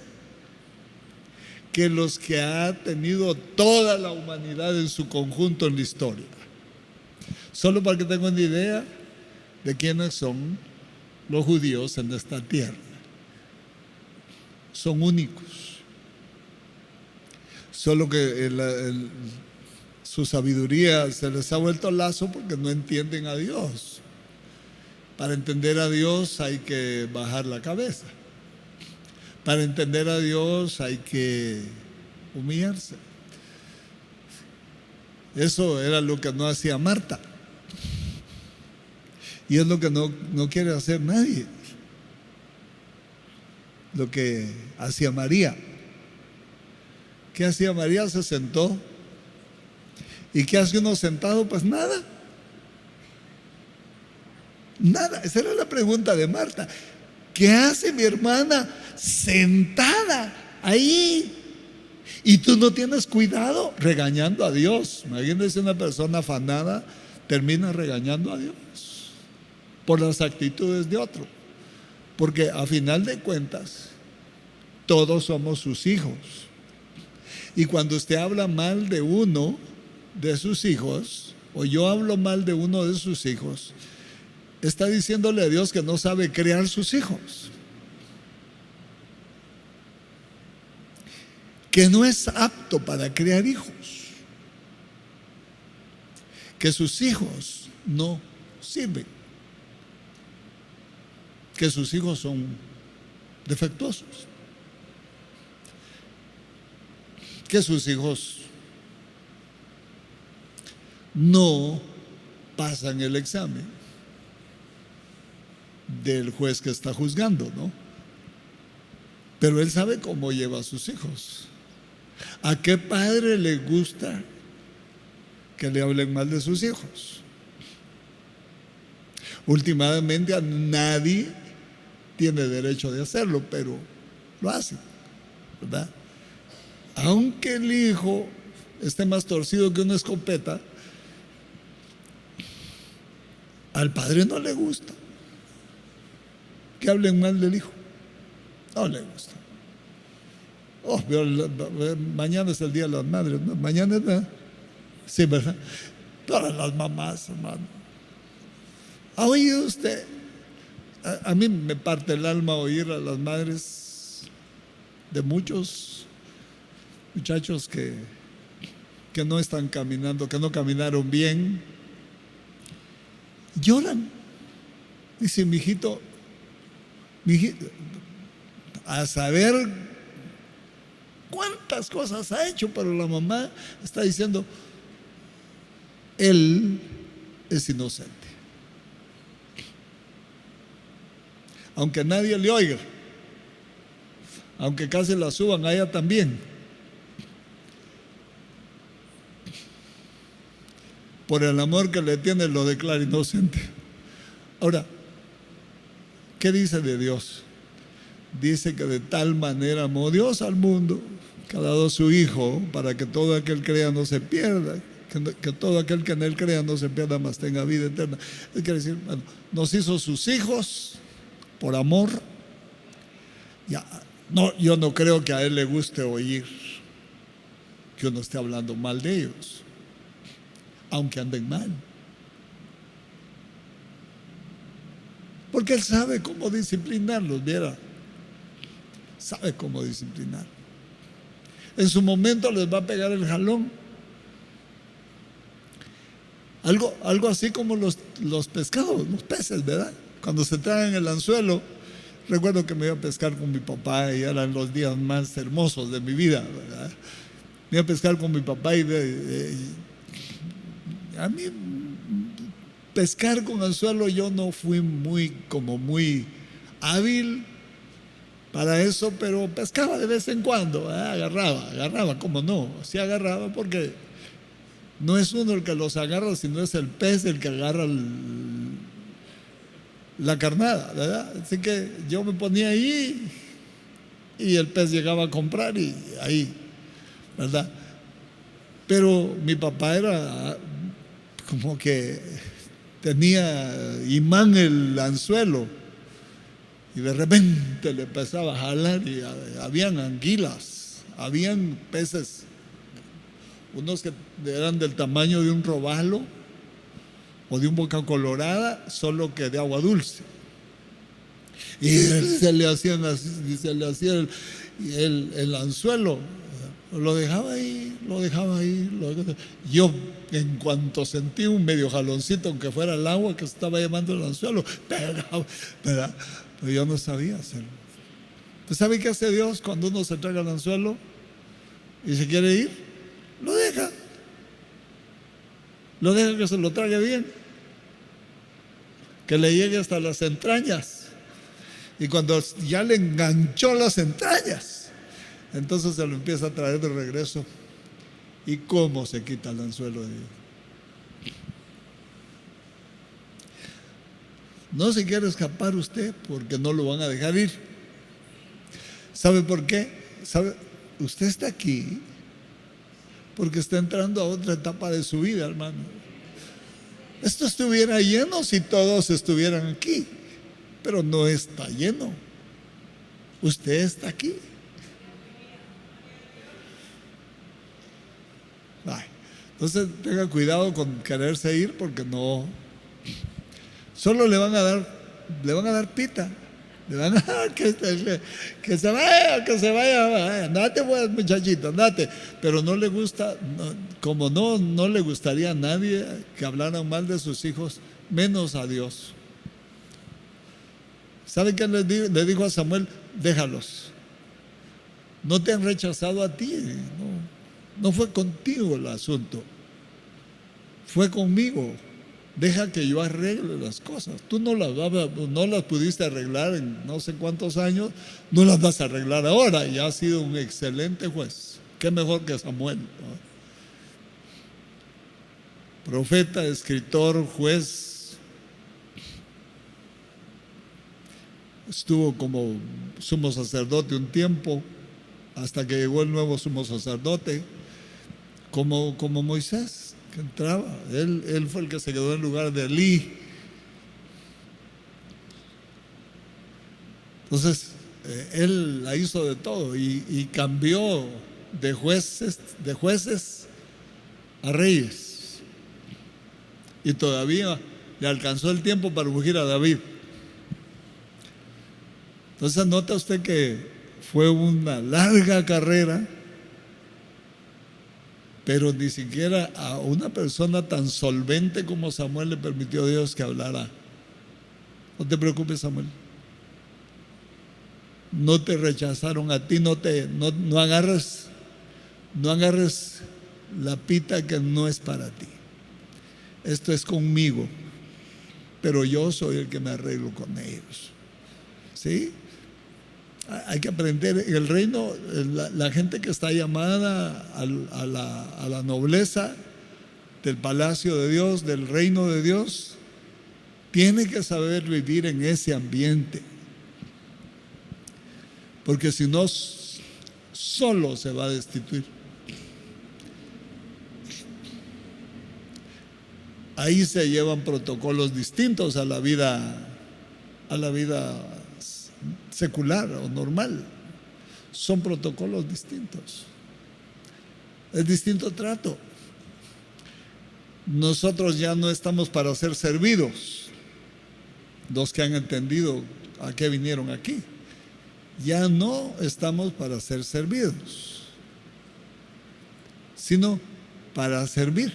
que los que ha tenido toda la humanidad en su conjunto en la historia. Solo para que tengan una idea de quiénes son los judíos en esta tierra. Son únicos. Solo que su sabiduría se les ha vuelto lazo porque no entienden a Dios. Para entender a Dios hay que bajar la cabeza. Para entender a Dios hay que humillarse. Eso era lo que no hacía Marta. Y es lo que no quiere hacer nadie. Lo que hacía María. ¿Qué hacía María? Se sentó. ¿Y qué hace uno sentado? Pues nada. Nada. Esa era la pregunta de Marta. ¿Qué hace mi hermana sentada ahí? Y tú no tienes cuidado, regañando a Dios. Imagínense, una persona afanada termina regañando a Dios por las actitudes de otro. Porque a final de cuentas, todos somos sus hijos. Y cuando usted habla mal de uno de sus hijos, o yo hablo mal de uno de sus hijos, está diciéndole a Dios que no sabe criar sus hijos, que no es apto para criar hijos, que sus hijos no sirven, que sus hijos son defectuosos, que sus hijos no pasan el examen del juez que está juzgando, ¿no? Pero él sabe cómo lleva a sus hijos. ¿A qué padre le gusta que le hablen mal de sus hijos? Últimamente a nadie tiene derecho de hacerlo, pero lo hacen, ¿verdad? Aunque el hijo esté más torcido que una escopeta, al padre no le gusta que hablen mal del hijo. No le gusta. Oh, mañana es el Día de las Madres, ¿no? Mañana es, ¿verdad? Sí, ¿verdad? Todas las mamás, hermano. ¿Ha oído usted? A mí me parte el alma oír a las madres de muchos muchachos que no están caminando, que no caminaron bien. Lloran. Dice, mi hijito, a saber cuántas cosas ha hecho, pero la mamá está diciendo, él es inocente. Aunque nadie le oiga, aunque casi la suban a ella también, por el amor que le tiene lo declara inocente. Ahora, ¿qué dice de Dios? Dice que de tal manera amó Dios al mundo que ha dado a su Hijo para que todo aquel que crea no se pierda, que todo aquel que en Él crea no se pierda, mas tenga vida eterna. Es decir, bueno, nos hizo sus hijos por amor. Ya, no, yo no creo que a Él le guste oír que uno esté hablando mal de ellos, aunque anden mal, porque Él sabe cómo disciplinarlos, viera, sabe cómo disciplinar. En su momento les va a pegar el jalón, algo así como los pescados, los peces, ¿verdad? Cuando se traen el anzuelo. Recuerdo que me iba a pescar con mi papá y eran los días más hermosos de mi vida, ¿verdad? Me iba a pescar con mi papá y a mí pescar con anzuelo yo no fui muy hábil para eso, pero pescaba de vez en cuando, ¿verdad? Agarraba, ¿cómo no? Sí agarraba, porque no es uno el que los agarra, sino es el pez el que agarra la carnada, ¿verdad? Así que yo me ponía ahí y el pez llegaba a comprar y ahí, ¿verdad? Pero mi papá era como que tenía imán el anzuelo y de repente le empezaba a jalar y habían anguilas, habían peces, unos que eran del tamaño de un robalo o de un Boca Colorada, solo que de agua dulce. Y se le hacía el anzuelo, lo dejaba ahí. Yo, en cuanto sentí un medio jaloncito, aunque fuera el agua que se estaba llevando el anzuelo, pero yo no sabía hacerlo. ¿Usted sabe qué hace Dios cuando uno se traga el anzuelo y se quiere ir? Lo deja que se lo trague bien, que le llegue hasta las entrañas. Y cuando ya le enganchó las entrañas, entonces se lo empieza a traer de regreso. ¿Y cómo se quita el anzuelo de Dios? No se quiere escapar usted, porque no lo van a dejar ir. ¿Sabe por qué? ¿Sabe? Usted está aquí porque está entrando a otra etapa de su vida, hermano. Esto estuviera lleno si todos estuvieran aquí. pero no está lleno. Usted está aquí. Ay, entonces tenga cuidado con quererse ir, porque no, solo le van a dar pita. Le van a dar que se vaya, andate pues, muchachito, andate. Pero no le gusta, como no le gustaría a nadie que hablaran mal de sus hijos, menos a Dios. ¿Sabe qué le dijo a Samuel? Déjalos. No te han rechazado a ti. No fue contigo el asunto. Fue conmigo. Deja que yo arregle las cosas. Tú no las pudiste arreglar en no sé cuántos años, no las vas a arreglar ahora. Y has sido un excelente juez. Qué mejor que Samuel, ¿no? Profeta, escritor, juez. Estuvo como sumo sacerdote un tiempo, hasta que llegó el nuevo sumo sacerdote, como Moisés, que entraba. Él fue el que se quedó en lugar de Elí. Entonces, él la hizo de todo y cambió de jueces a reyes. Y todavía le alcanzó el tiempo para ungir a David. Entonces, nota usted que fue una larga carrera, pero ni siquiera a una persona tan solvente como Samuel le permitió a Dios que hablara. No te preocupes, Samuel. No te rechazaron a ti, no agarres la pita que no es para ti. Esto es conmigo, pero yo soy el que me arreglo con ellos. ¿Sí? Hay que aprender. En el reino, la gente que está llamada a la nobleza del palacio de Dios, del reino de Dios, tiene que saber vivir en ese ambiente, porque si no, solo se va a destituir. Ahí se llevan protocolos distintos a la vida secular o normal. Son protocolos distintos. Es distinto trato. Nosotros ya no estamos para ser servidos. Los que han entendido a qué vinieron aquí, ya no estamos para ser servidos, sino para servir.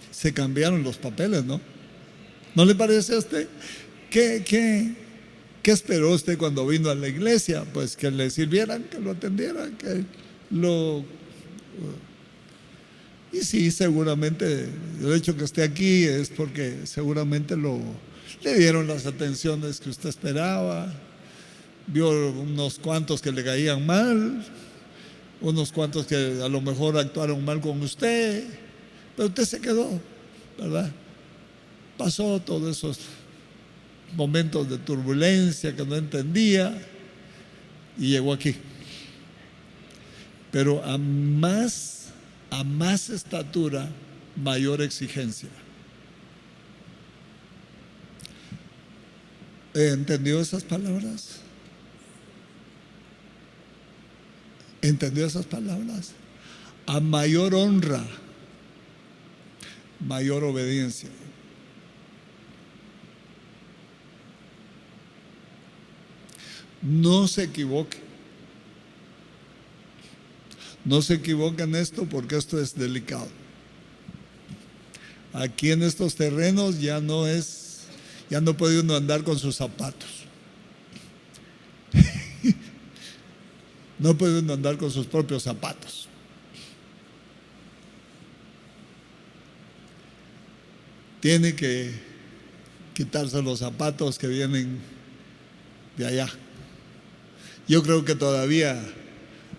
Se cambiaron los papeles, ¿no? ¿No le parece a usted? ¿Qué esperó usted cuando vino a la iglesia? Pues que le sirvieran, que lo atendieran, y sí, seguramente el hecho que esté aquí es porque seguramente le dieron las atenciones que usted esperaba. Vio unos cuantos que le caían mal, unos cuantos que a lo mejor actuaron mal con usted, pero usted se quedó, ¿verdad? Pasó todos esos momentos de turbulencia que no entendía y llegó aquí. Pero a más estatura, mayor exigencia. ¿Entendió esas palabras? ¿Entendió esas palabras? A mayor honra, mayor obediencia. No se equivoque. No se equivoque en esto, porque esto es delicado. Aquí en estos terrenos ya no puede uno andar con sus zapatos. No puede uno andar con sus propios zapatos. Tiene que quitarse los zapatos que vienen de allá. Yo creo que todavía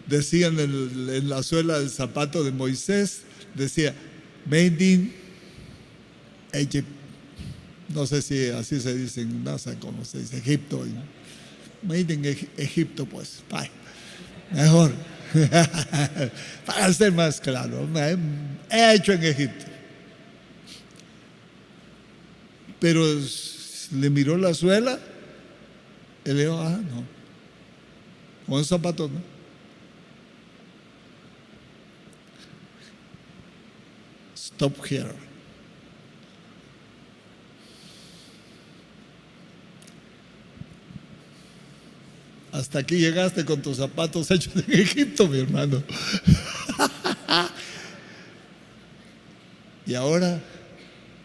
decían en la suela del zapato de Moisés, decía Made in Egypt. No sé si así se dice, no sé cómo se dice, Egipto. Made in Egipto, pues, mejor. Para ser más claro, hecho en Egipto. Pero le miró la suela y le dijo, no, con esos zapatos no. Stop here. Hasta aquí llegaste con tus zapatos hechos en Egipto, mi hermano. Y ahora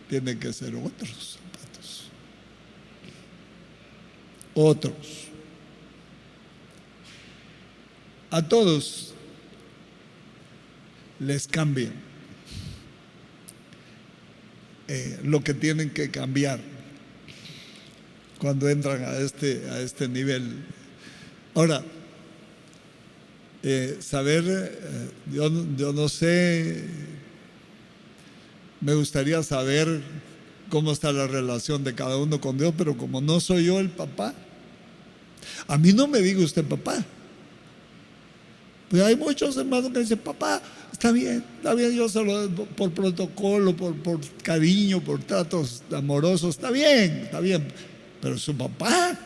tienen que ser otros zapatos. Otros. A todos les cambian lo que tienen que cambiar cuando entran a este nivel. Ahora, saber, yo no sé, me gustaría saber cómo está la relación de cada uno con Dios, pero como no soy yo el papá, a mí no me diga usted papá. Pues hay muchos hermanos que dicen, papá, está bien, yo se lo doy por protocolo, por cariño, por tratos amorosos, está bien, pero su papá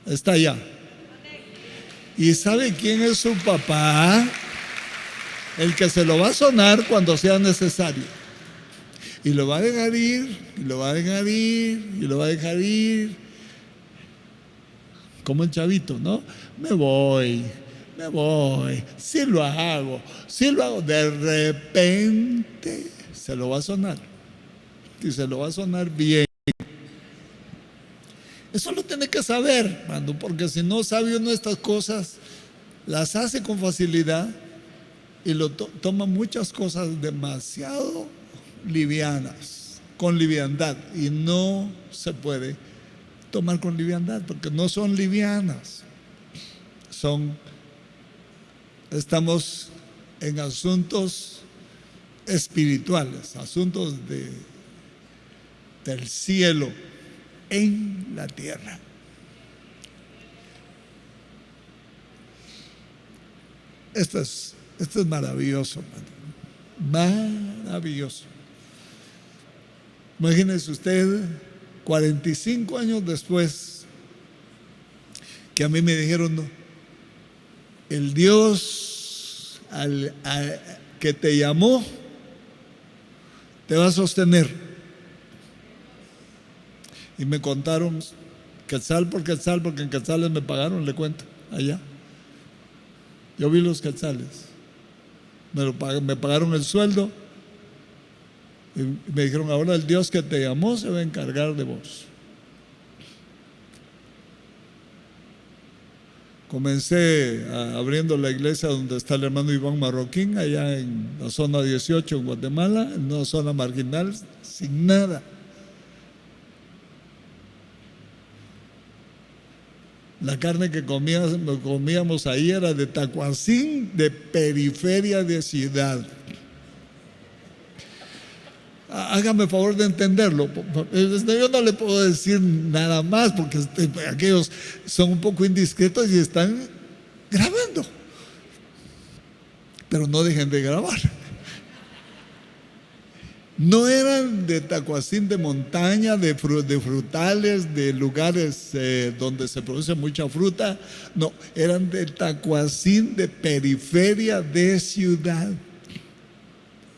está allá. ¿Y sabe quién es su papá? El que se lo va a sonar cuando sea necesario. Y lo va a dejar ir, y lo va a dejar ir, y lo va a dejar ir. Como el chavito, ¿no? Me voy, sí lo hago. De repente se lo va a sonar. Y se lo va a sonar bien. Eso lo tiene que saber, hermano, porque si no sabe uno estas cosas, las hace con facilidad y toma muchas cosas demasiado livianas, con liviandad, y no se puede tomar con liviandad porque no son livianas. Estamos en asuntos espirituales, asuntos del cielo en la tierra. Esto es maravilloso, hermano. Maravilloso. Imagínese usted, 45 años después, que a mí me dijeron, no, el Dios que te llamó te va a sostener. Y me contaron quetzal por quetzal, porque en quetzales me pagaron, le cuento, allá. Yo vi los quetzales. Me pagaron el sueldo. Y me dijeron, ahora el Dios que te llamó se va a encargar de vos. Comencé abriendo la iglesia donde está el hermano Iván Marroquín, allá en la zona 18 en Guatemala, en una zona marginal, sin nada. La carne que comíamos ahí era de tacuacín, de periferia de ciudad. Hágame favor de entenderlo. Yo no le puedo decir nada más porque aquellos son un poco indiscretos y están grabando. Pero no dejen de grabar. No eran de tacuacín de montaña, de frutales, de lugares donde se produce mucha fruta. No, eran de tacuacín de periferia de ciudad.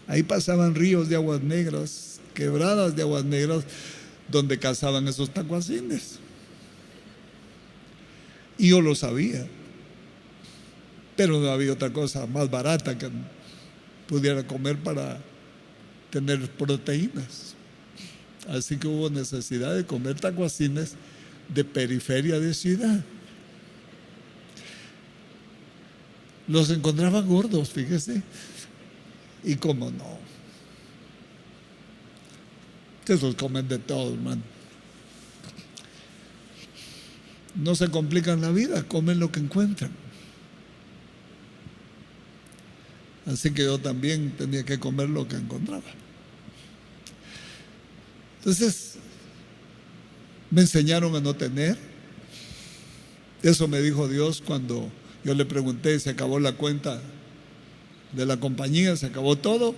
Ahí pasaban ríos de aguas negras, quebradas de aguas negras, donde cazaban esos tacuacines. Y yo lo sabía. Pero no había otra cosa más barata que pudiera comer para tener proteínas. Así que hubo necesidad de comer tacuacines de periferia de ciudad. Los encontraban gordos, fíjese. Y cómo no. Esos comen de todo, hermano. No se complican la vida, comen lo que encuentran. Así que yo también tenía que comer lo que encontraba. Entonces, me enseñaron a no tener. Eso me dijo Dios cuando yo le pregunté, se acabó la cuenta de la compañía, se acabó todo.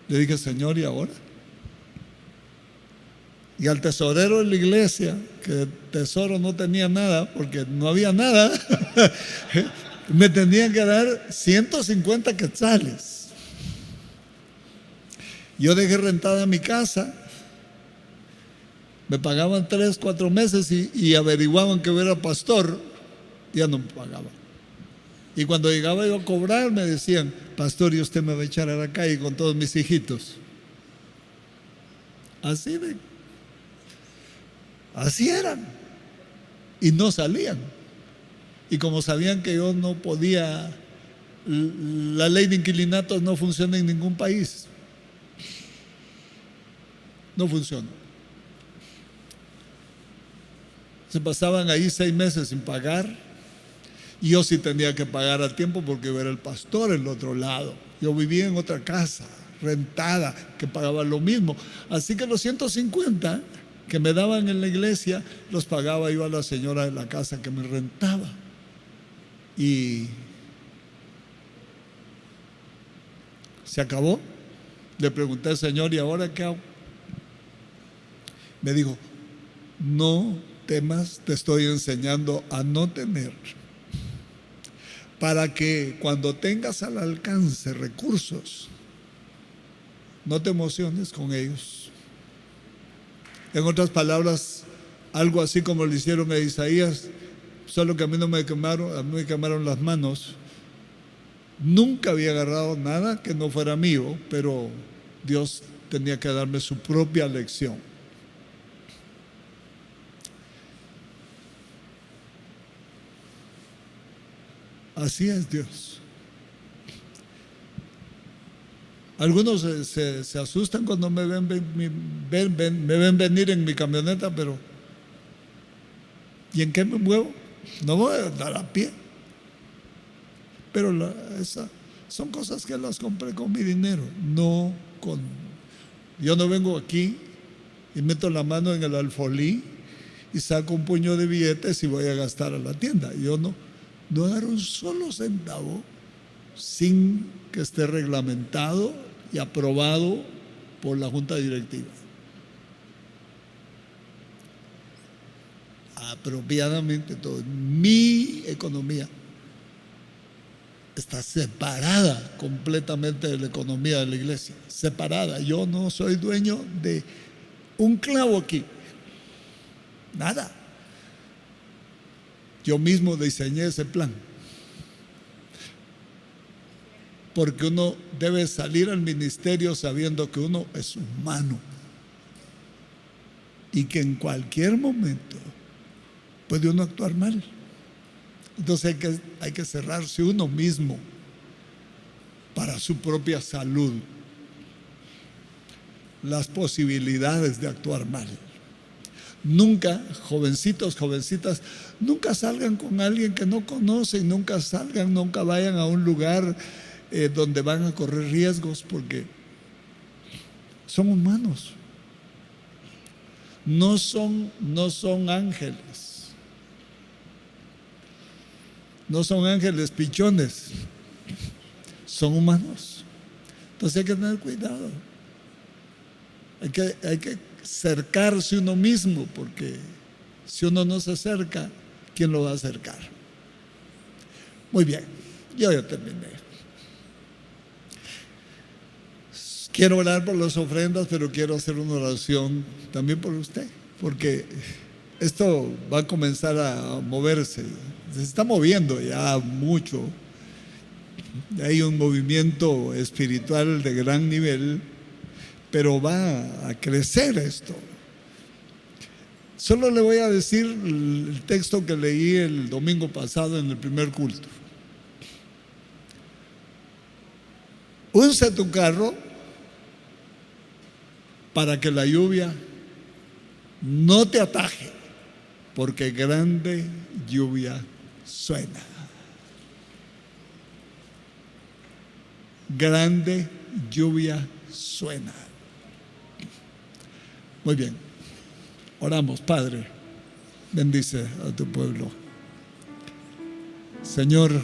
Le dije, Señor, ¿y ahora? Y al tesorero de la iglesia, que de tesoro no tenía nada, porque no había nada, me tenían que dar 150 quetzales. Yo dejé rentada mi casa, me pagaban 3, 4 meses y averiguaban que yo era pastor, ya no me pagaban. Y cuando llegaba yo a cobrar me decían: pastor, ¿y usted me va a echar a la calle con todos mis hijitos? Así eran. Y no salían. Y como sabían que yo no podía, la ley de inquilinatos no funciona en ningún país. No funciona. Se pasaban ahí 6 meses sin pagar. Y yo sí tenía que pagar a tiempo porque yo era el pastor en el otro lado. Yo vivía en otra casa, rentada, que pagaba lo mismo. Así que los 150 que me daban en la iglesia, los pagaba yo a la señora de la casa que me rentaba. Y se acabó. Le pregunté al Señor: ¿y ahora qué hago? Me dijo: no temas, te estoy enseñando a no temer, para que cuando tengas al alcance recursos, no te emociones con ellos. En otras palabras, algo así como le hicieron a Isaías, solo que a mí no me quemaron, a mí me quemaron las manos. Nunca había agarrado nada que no fuera mío, pero Dios tenía que darme su propia lección. Así es Dios. Algunos se asustan cuando me ven venir en mi camioneta, pero ¿y en qué me muevo? No voy a andar a pie. Pero son cosas que las compré con mi dinero, yo no vengo aquí y meto la mano en el alfolí y saco un puño de billetes y voy a gastar a la tienda. Yo no agarro un solo centavo sin que esté reglamentado y aprobado por la junta directiva. Apropiadamente todo. Mi economía está separada completamente de la economía de la iglesia. Separada. Yo no soy dueño de un clavo aquí. Nada. Yo mismo diseñé ese plan. Porque uno debe salir al ministerio sabiendo que uno es humano y que en cualquier momento puede uno actuar mal. Entonces hay que cerrarse uno mismo para su propia salud. Las posibilidades de actuar mal. Nunca, jovencitos, jovencitas, nunca salgan con alguien que no conocen, nunca vayan a un lugar donde van a correr riesgos, porque son humanos. No son ángeles. No son ángeles pichones. Son humanos. Entonces hay que tener cuidado. Hay que cercarse uno mismo, porque si uno no se acerca, ¿quién lo va a acercar? Muy bien, yo ya terminé. Quiero orar por las ofrendas, pero quiero hacer una oración también por usted, porque esto va a comenzar a moverse. Se está moviendo ya mucho. Hay un movimiento espiritual de gran nivel, pero va a crecer esto. Solo le voy a decir el texto que leí el domingo pasado en el primer culto. Usa tu carro para que la lluvia no te ataje, porque grande lluvia suena. Grande lluvia suena. Muy bien, oramos. Padre, bendice a tu pueblo. Señor,